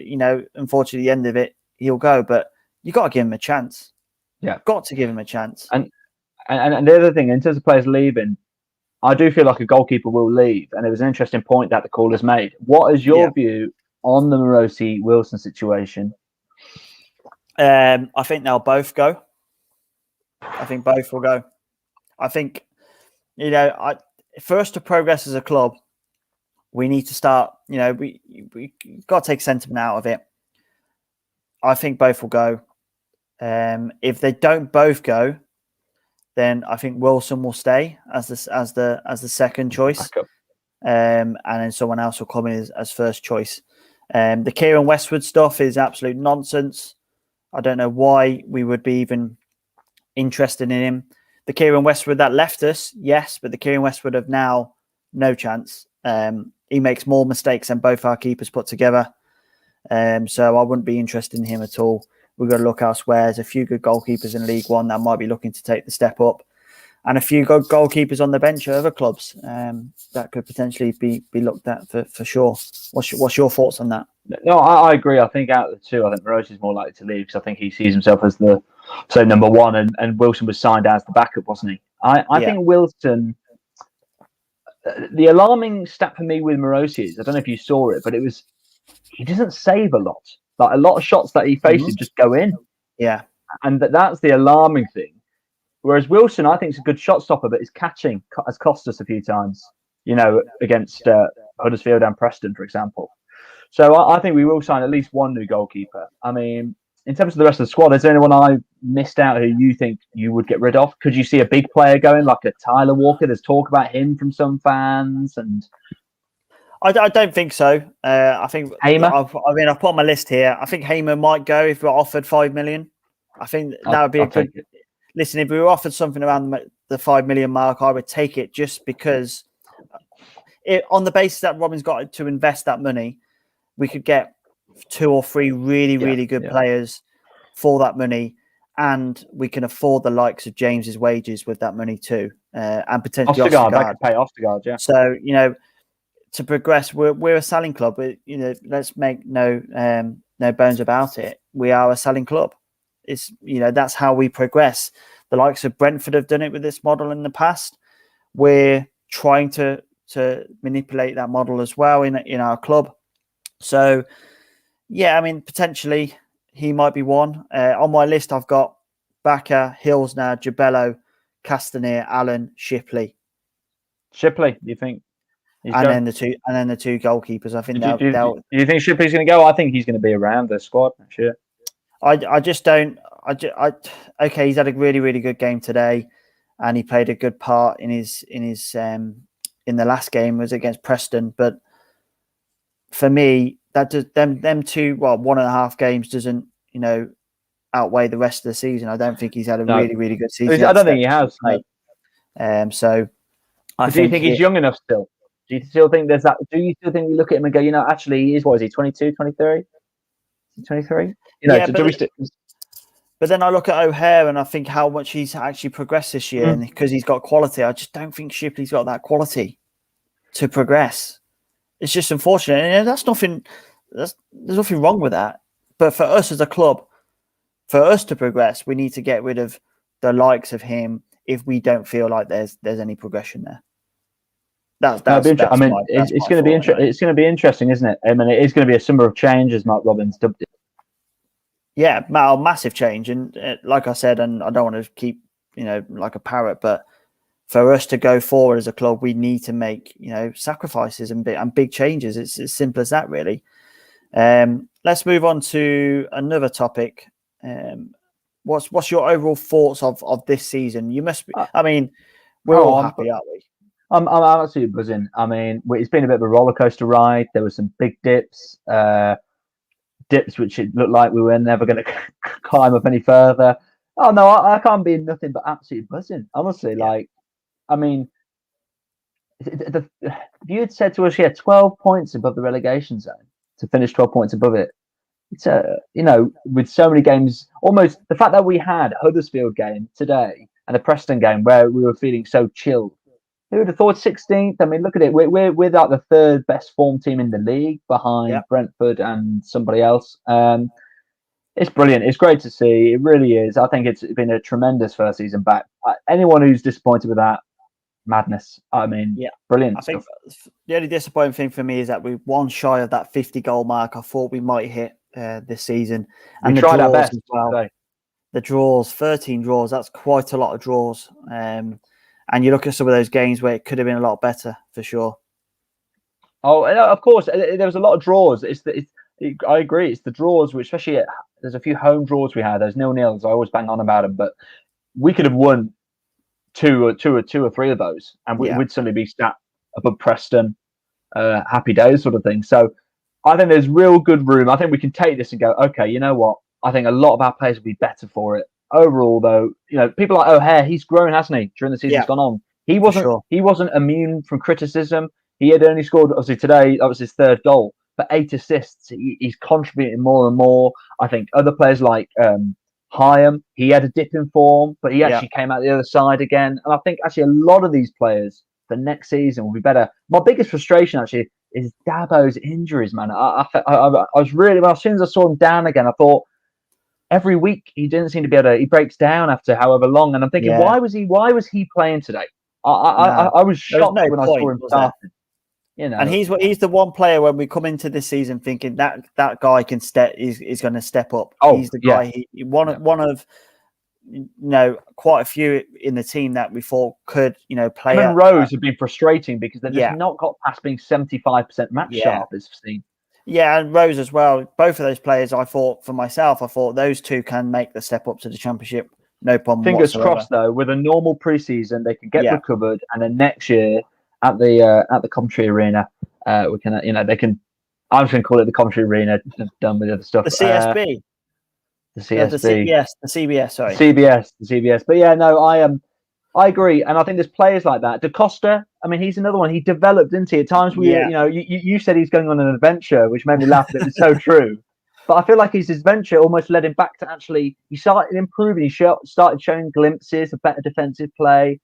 unfortunately, the end of it, he'll go. But you got to give him a chance. Yeah, got to give him a chance. And the other thing, in terms of players leaving, I do feel like a goalkeeper will leave, and it was an interesting point that the callers made. What is your view on the Morosi-Wilson situation? I think they'll both go. I think both will go. I think, for us to progress as a club, we need to start, we got to take sentiment out of it. I think both will go. If they don't both go, then I think Wilson will stay as the second choice, and then someone else will come in as first choice. The Kieran Westwood stuff is absolute nonsense. I don't know why we would be even interested in him. The Kieran Westwood that left us, yes, but the Kieran Westwood of now, no chance. He makes more mistakes than both our keepers put together. So I wouldn't be interested in him at all. We've got to look elsewhere. There's a few good goalkeepers in League One that might be looking to take the step up, and a few good goalkeepers on the bench at other clubs that could potentially be looked at for sure. What's your thoughts on that? No, I agree. I think out of the two, I think Morosi is more likely to leave because I think he sees himself as the number one, and Wilson was signed as the backup, wasn't he? I think Wilson. The alarming stat for me with Morosi is, I don't know if you saw it, but it was he doesn't save a lot. Like a lot of shots that he faces just go in. Yeah, and that's the alarming thing. Whereas Wilson, I think, is a good shot stopper, but his catching has cost us a few times. Against Huddersfield and Preston, for example. So I think we will sign at least one new goalkeeper. I mean, in terms of the rest of the squad, is there anyone I missed out who you think you would get rid of? Could you see a big player going, like a Tyler Walker? There's talk about him from some fans. And I don't think so. I think Hamer? I've put on my list here. I think Hamer might go if we're offered $5 million. I think that would be a good. Listen, if we were offered something around the $5 million mark, I would take it just because, on the basis that Robin's got to invest that money, we could get 2 or 3 really good players for that money, and we can afford the likes of James's wages with that money too, and potentially Ostergaard. That could pay Ostergaard, yeah. So to progress, we're a selling club. Let's make no bones about it. We are a selling club. It's that's how we progress. The likes of Brentford have done it with this model in the past. We're trying to manipulate that model as well in our club. So, yeah, I mean, potentially he might be one. On my list, I've got Baka, Hillsner, Jabello, Castaner, Allen, Shipley. Shipley, do you think? Then the two goalkeepers. I think do you think Shipley's going to go? I think he's going to be around the squad next year. I just don't. Okay, he's had a really good game today, and he played a good part in the last game was against Preston. But for me, that does them two 1.5 games doesn't outweigh the rest of the season. I don't think he's had a really good season. I don't think he has. So do you think he's young enough still? Do you still think there's that? Do you still think we look at him and go, actually, he is, what is he, 22, 23? 23? But then I look at O'Hare and I think how much he's actually progressed this year, and because he's got quality, I just don't think Shipley's got that quality to progress. It's just unfortunate, and there's nothing wrong with that. But for us as a club, for us to progress, we need to get rid of the likes of him if we don't feel like there's any progression there. It's going to be interesting. It's going to be interesting, isn't it? I mean, it is going to be a summer of change, as Mark Robbins dubbed it. Yeah, massive change, and like I said, and I don't want to keep like a parrot, but for us to go forward as a club, we need to make sacrifices and big changes. It's as simple as that, really. Let's move on to another topic. What's your overall thoughts of this season? You must be. I mean, we're all happy, aren't we? I'm absolutely buzzing. I mean, it's been a bit of a roller coaster ride. There were some big dips which it looked like we were never going to climb up any further. Oh no, I can't be nothing but absolutely buzzing. Honestly, I mean, if you had said to us, 12 points above the relegation zone to finish 12 points above it. It's with so many games, almost the fact that we had Huddersfield game today and the Preston game where we were feeling so chilled. Who would have thought 16th? I mean, look at it. We're like the 3rd best form team in the league behind Brentford and somebody else. It's brilliant. It's great to see. It really is. I think it's been a tremendous first season back. Anyone who's disappointed with that, madness. I mean, brilliant. I think the only disappointing thing for me is that we're one shy of that 50 goal mark I thought we might hit this season. And we tried our best as well. The draws, 13 draws, that's quite a lot of draws. And you look at some of those games where it could have been a lot better, for sure. Oh, of course. There was a lot of draws. I agree. It's the draws, which especially there's a few home draws we had. There's 0-0s. I always bang on about them. But we could have won two or three of those, and we'd suddenly be sat above Preston, happy days sort of thing. So I think there's real good room. I think we can take this and go, okay, you know what? I think a lot of our players will be better for it. Overall, though, people like O'Hare, he's grown, hasn't he, during the season's gone on. He wasn't immune from criticism. He had only scored, obviously today, that was his third goal, but 8 assists. He's contributing more and more. I think other players like Hyam, he had a dip in form, but he actually came out the other side again. And I think actually a lot of these players for next season will be better. My biggest frustration actually is Dabo's injuries, man. I was really, well, as soon as I saw him down again, I thought every week he didn't seem to be able to, he breaks down after however long. And I'm thinking, why was he playing today? I was shocked when I saw him starting. And he's the one player when we come into this season thinking that guy can is going to step up. He's the guy. One of quite a few in the team that we thought could play. Him and Rose have been frustrating because they've just not got past being 75% match sharp as seen. Yeah, and Rose as well. Both of those players, I thought those two can make the step up to the Championship. No problem. Fingers whatsoever. crossed, though. With a normal preseason, they can get recovered, and then next year at the Coventry Arena, we can they can. I'm just going to call it the Coventry Arena. Done with other stuff. The CSB. The CSB. The CBS. Sorry. The CBS. But yeah, no, I agree, and I think there's players like that. Da Costa, I mean, he's another one. He developed, didn't he? At times, you said he's going on an adventure, which made me laugh. It was so true. But I feel like his adventure almost led him back to actually. He started improving. He started showing glimpses of better defensive play.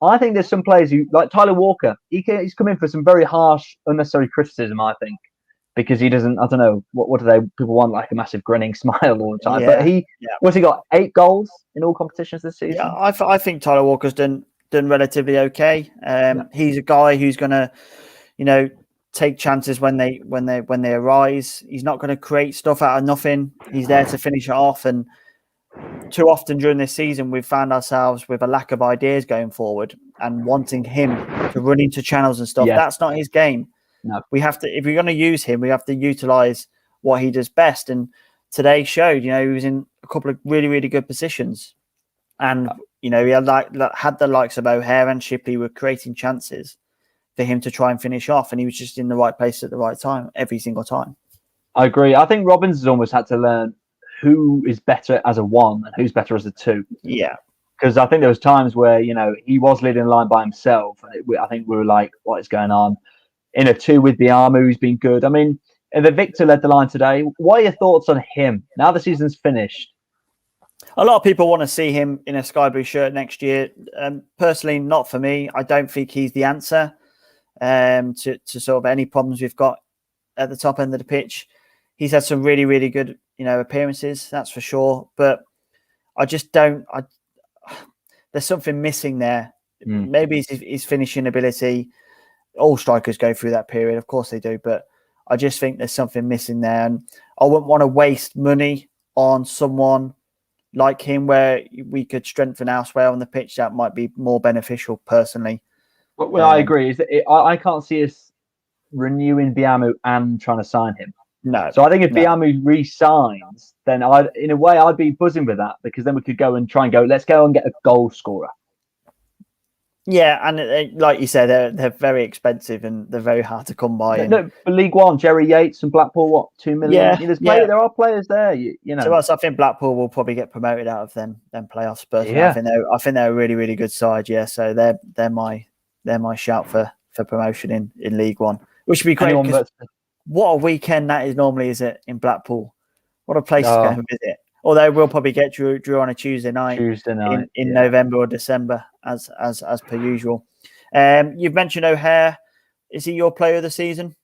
I think there's some players who, like Tyler Walker, he's come in for some very harsh, unnecessary criticism. I think because he doesn't. I don't know what do people want, like a massive grinning smile all the time. But what's he got? 8 goals in all competitions this season. Yeah, I think Tyler Walker's done relatively okay. He's a guy who's going to, take chances when they arise. He's not going to create stuff out of nothing. He's there to finish it off. And too often during this season, we've found ourselves with a lack of ideas going forward and wanting him to run into channels and stuff. That's not his game. No. We have to, if we're going to use him, we have to utilize what he does best. And today showed, he was in a couple of really, really good positions. And, he had the likes of O'Hare and Shipley were creating chances for him to try and finish off. And he was just in the right place at the right time every single time. I agree. I think Robbins has almost had to learn who is better as a 1 and who's better as a 2. Yeah. Because I think there was times where, he was leading the line by himself. And I think we were like, what is going on? In a 2 with Biamu, who's been good. I mean, and the Victor led the line today. What are your thoughts on him? Now the season's finished. A lot of people want to see him in a sky blue shirt next year. Personally, not for me. I don't think he's the answer to sort of any problems we've got at the top end of the pitch. He's had some really, really good, appearances, that's for sure. But I just don't. There's something missing there. Maybe it's his finishing ability. All strikers go through that period, of course they do. But I just think there's something missing there, and I wouldn't want to waste money on someone like him where we could strengthen elsewhere on the pitch. That might be more beneficial, personally. Well, I agree. I can't see us renewing Biamu and trying to sign him. No. So I think if Biamu re-signs, then in a way I'd be buzzing with that, because then we could go and let's go and get a goal scorer. Yeah, and like you said, they're very expensive and they're very hard to come by. No, for League One, Jerry Yates and Blackpool, what, 2 million? Yeah, there are players there. To us, I think Blackpool will probably get promoted out of them playoffs. But I think they're a really, really good side. Yeah, so they're my shout for promotion in League One, which would be great. What a weekend that is normally, is it, in Blackpool? What a place to go and visit. Although we'll probably get Drew on a Tuesday night in November or December, as per usual. You've mentioned O'Hare. Is he your player of the season?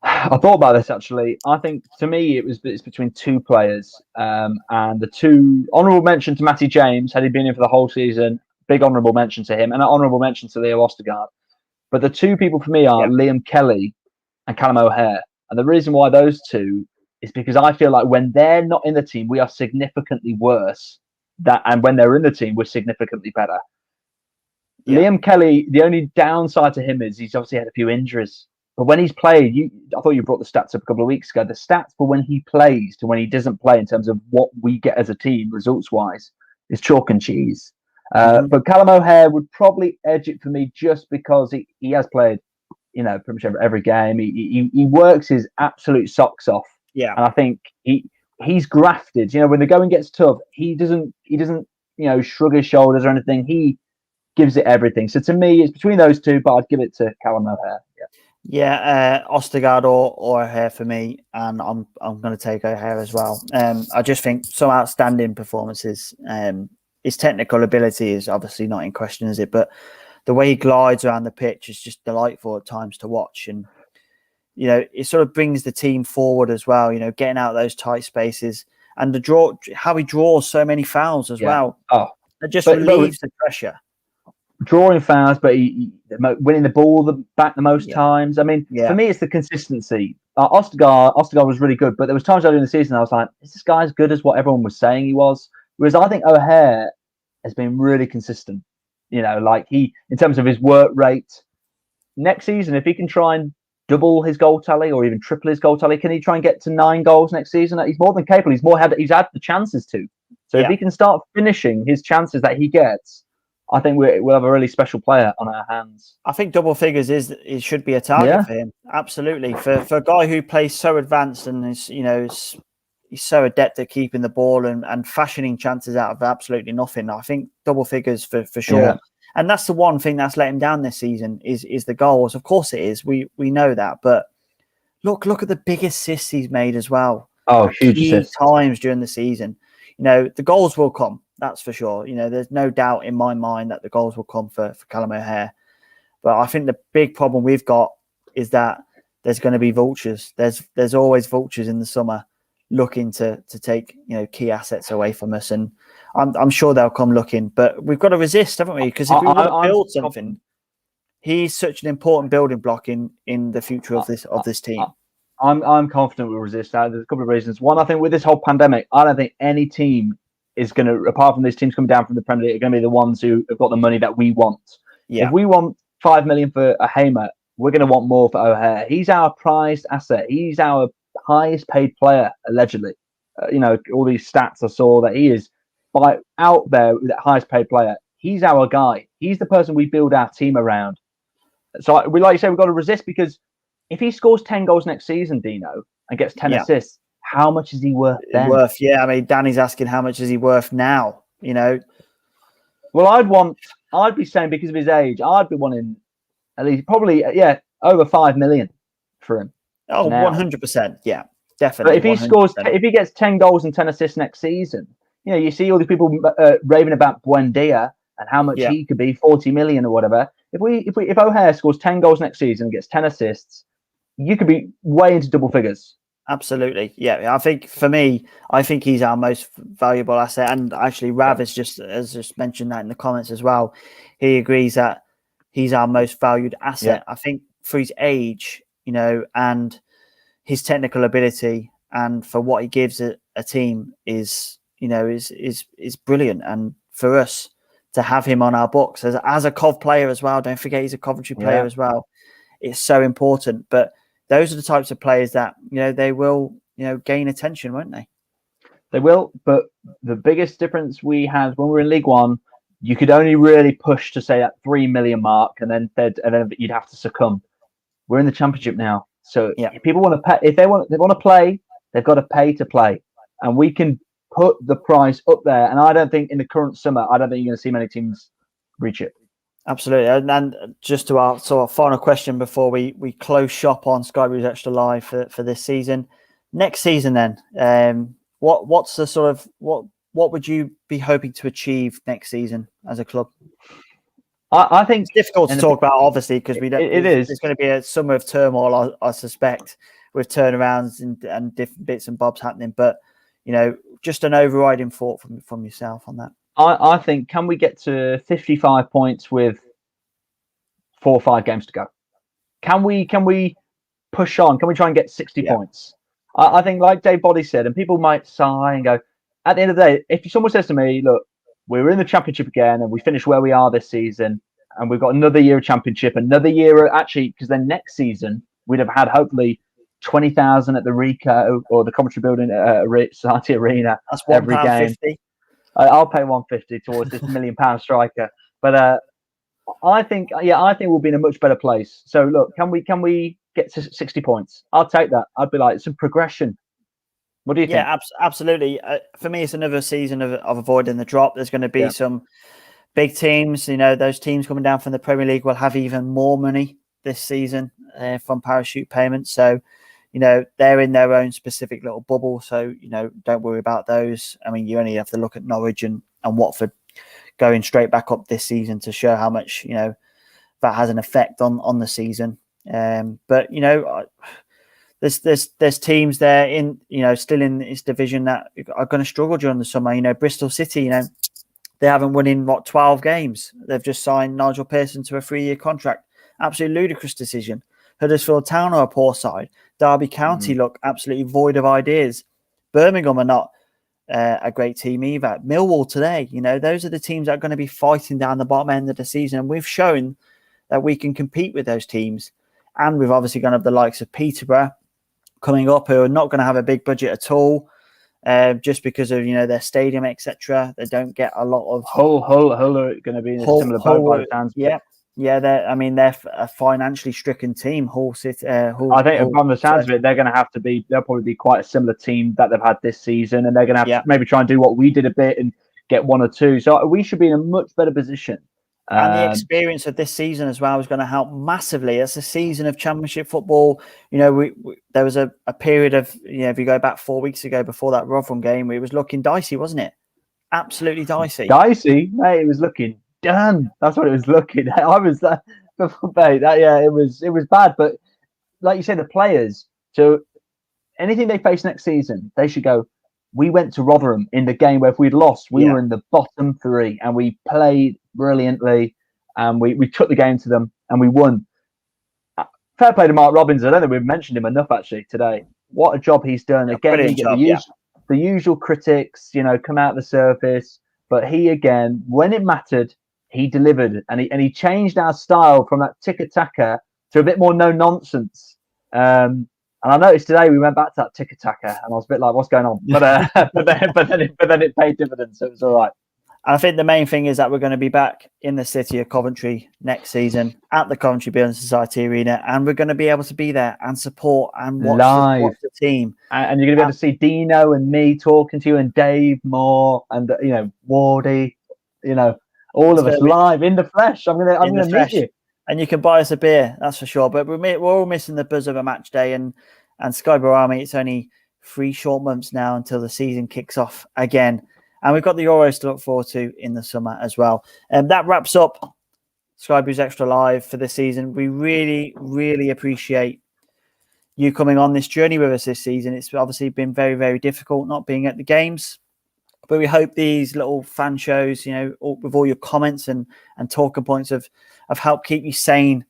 I thought about this, actually. I think, to me, it's between 2 players. And the 2 honourable mention to Matty James, had he been in for the whole season, big honourable mention to him, and an honourable mention to Leo Ostergaard. But the 2 people for me are Liam Kelly and Callum O'Hare. And the reason why those 2 is because I feel like when they're not in the team, we are significantly worse. And when they're in the team, we're significantly better. Yeah. Liam Kelly, the only downside to him is he's obviously had a few injuries. But when he's played, I thought you brought the stats up a couple of weeks ago. The stats for when he plays to when he doesn't play, in terms of what we get as a team, results-wise, is chalk and cheese. But Callum O'Hare would probably edge it for me just because he has played, pretty much every game. He works his absolute socks off. Yeah. And I think he's grafted. When the going gets tough, he doesn't shrug his shoulders or anything. He gives it everything. So to me, it's between those two, but I'd give it to Callum O'Hare. Yeah, Ostigard or O'Hare for me, and I'm going to take O'Hare as well. I just think some outstanding performances. His technical ability is obviously not in question, is it? But the way he glides around the pitch is just delightful at times to watch, and it sort of brings the team forward as well. Getting out those tight spaces and how he draws so many fouls as well. Oh, it just relieves the pressure. Drawing fouls, but he winning the ball back the most times. I mean, for me, it's the consistency. Ostigard was really good, but there was times earlier in the season I was like, is this guy as good as what everyone was saying he was? Whereas I think O'Hare has been really consistent. In terms of his work rate. Next season, if he can try and double his goal tally or even triple his goal tally, can he try and get to 9 goals next season? He's more than capable. He's had the chances to. So if he can start finishing his chances that he gets, I think we'll have a really special player on our hands. I think double figures it should be a target for him. Absolutely. For a guy who plays so advanced and is, he's so adept at keeping the ball and fashioning chances out of absolutely nothing. I think double figures for sure. Yeah. And that's the one thing that's let him down this season is the goals. Of course it is. We know that. But look at the big assists he's made as well. Oh, huge assists. Times during the season. The goals will come. That's for sure. There's no doubt in my mind that the goals will come for Callum O'Hare. But I think the big problem we've got is that there's going to be vultures. There's always vultures in the summer looking to take key assets away from us, and I'm sure they'll come looking. But we've got to resist, haven't we? Because if we want to build something, he's such an important building block in the future of this team. I'm confident we'll resist that. There's a couple of reasons. One, I think with this whole pandemic, I don't think any team is going to, apart from these teams coming down from the Premier League, are going to be the ones who have got the money that we want. Yeah. If we want 5 million for a Hamer, we're going to want more for O'Hare. He's our prized asset. He's our highest paid player, allegedly. All these stats I saw that he is out there with that highest paid player. He's our guy. He's the person we build our team around. So like you say, we've got to resist, because if he scores 10 goals next season, Dino, and gets 10 assists, how much is he worth then? I mean, Danny's asking how much is he worth now, Well, I'd be saying, because of his age, I'd be wanting at least probably, over 5 million for him. Oh, now. 100%. Yeah, definitely. But if he gets 10 goals and 10 assists next season, you see all these people raving about Buendia and how much he could be, 40 million or whatever. If O'Hare scores 10 goals next season and gets 10 assists, you could be way into double figures. Absolutely. Yeah. I think for me, he's our most valuable asset. And actually Rav has just mentioned that in the comments as well. He agrees that he's our most valued asset. Yeah. I think for his age, and his technical ability, and for what he gives a team is brilliant. And for us to have him on our books as a Cov player as well, don't forget he's a Coventry player as well. It's so important. But those are the types of players that, they will, gain attention, won't they? They will. But the biggest difference we had when we were in League One, you could only really push to say that 3 million mark, and then you'd have to succumb. We're in the Championship now. So if people want to pay, if they want to play, they've got to pay to play. And we can put the price up there. And I don't think in the current summer, you're going to see many teams reach it. Absolutely. And just to our final question before we close shop on SkyBluesExtra Live for this season. Next season then, what's the sort of what would you be hoping to achieve next season as a club? I think it's difficult to talk about, obviously, because we don't. It is. It's going to be a summer of turmoil, I suspect, with turnarounds and different bits and bobs happening. But just an overriding thought from yourself on that. I think, can we get to 55 points with 4 or 5 games to go? Can we push on? Can we try and get 60 points? I think, like Dave Body said, and people might sigh and go, at the end of the day, if someone says to me, look, we're in the Championship again and we finish where we are this season and we've got another year of Championship, another year, actually, because then next season we'd have had hopefully 20,000 at the Rico or the Coventry Building Society Arena. That's every game. 50. I'll pay 150 towards this £1 million striker. But I think we'll be in a much better place. So look, can we get to 60 points? I'll take that. I'd be like, it's a progression. What do you think? Yeah, absolutely. For me, it's another season of avoiding the drop. There's going to be some big teams. You know, those teams coming down from the Premier League will have even more money this season from parachute payments. So, you know, they're in their own specific little bubble. So, you know, don't worry about those. I mean, you only have to look at Norwich and Watford going straight back up this season to show how much, you know, that has an effect on the season. But, you know, there's teams there in, you know, still in this division that are going to struggle during the summer. You know, Bristol City, you know, they haven't won in 12 games. They've just signed Nigel Pearson to a 3-year contract. Absolutely ludicrous decision. Huddersfield Town are a poor side. Derby County look absolutely void of ideas. Birmingham are not a great team either. Millwall today, you know, those are the teams that are going to be fighting down the bottom end of the season. And we've shown that we can compete with those teams. And we've obviously gone up the likes of Peterborough coming up, who are not going to have a big budget at all, just because of, you know, their stadium, etc. They don't get a lot of Hull are going to be in a similar boat by the sounds. Yeah, they're a financially stricken team. Hull City. I think from the sounds of it, they're going to have to be. They'll probably be quite a similar team that they've had this season, and they're going to have to maybe try and do what we did a bit and get 1 or 2. So we should be in a much better position. And the experience of this season as well is going to help massively. It's a season of Championship football. You know, there was a period of, you know, if you go back 4 weeks ago before that Rotherham game, it was looking dicey, wasn't it? Absolutely dicey. Dicey, mate. It was looking done. That's what it was looking. I was mate. It was bad. But like you said, the players. So anything they face next season, they should go. We went to Rotherham in the game where if we'd lost, we were in the bottom 3, and we played brilliantly, and we took the game to them and we won. Fair play to Mark Robbins. I don't think we've mentioned him enough actually today. What a job he's done. Again, you get the usual critics, you know, come out the surface, but he again, when it mattered, he delivered, and he changed our style from that tiki-taka to a bit more no nonsense. And I noticed today we went back to that tiki-taka, and I was a bit like, "What's going on?" But then it paid dividends, so it was all right. And I think the main thing is that we're going to be back in the city of Coventry next season at the Coventry Building Society Arena, and we're going to be able to be there and support and watch the team. And you're going to be able to see Dino and me talking to you, and Dave Moore, and you know, Wardy, you know, all of us live in the flesh. I'm going to meet you. And you can buy us a beer, that's for sure. But we're all missing the buzz of a match day. And Sky Blue Army, it's only 3 short months now until the season kicks off again. And we've got the Euros to look forward to in the summer as well. And that wraps up Sky Blues Extra Live for this season. We really, really appreciate you coming on this journey with us this season. It's obviously been very, very difficult not being at the games. But we hope these little fan shows, you know, with all your comments and talking points have helped keep you sane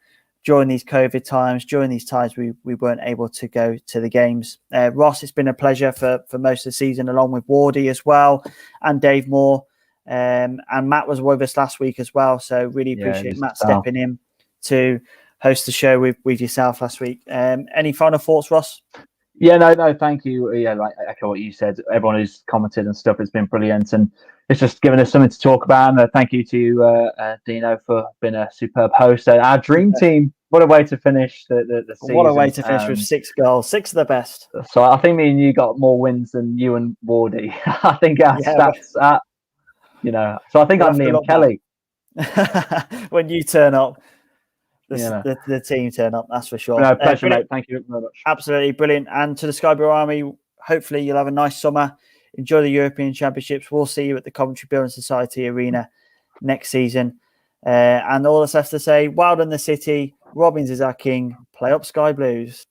during these COVID times, during these times we weren't able to go to the games. Ross, it's been a pleasure for most of the season, along with Wardy as well, and Dave Moore. And Matt was with us last week as well. So really appreciate Matt stepping in to host the show with yourself last week. Any final thoughts, Ross? Yeah, no, thank you. Yeah, like echo what you said. Everyone who's commented and stuff has been brilliant, and it's just given us something to talk about. And thank you to Dino for being a superb host. Our dream team. What a way to finish the season. What a way to finish with 6 goals. 6 of the best. So I think me and you got more wins than you and Wardy. I think our stats at, you know. So I think I'm Liam Kelly. When you turn up. The team turn up, that's for sure. No, pleasure, mate. Thank you very much. Absolutely brilliant. And to the Sky Blue Army, hopefully you'll have a nice summer. Enjoy the European Championships. We'll see you at the Coventry Building Society Arena next season. And all that's left to say, well done the city. Robbins is our king. Play up Sky Blues.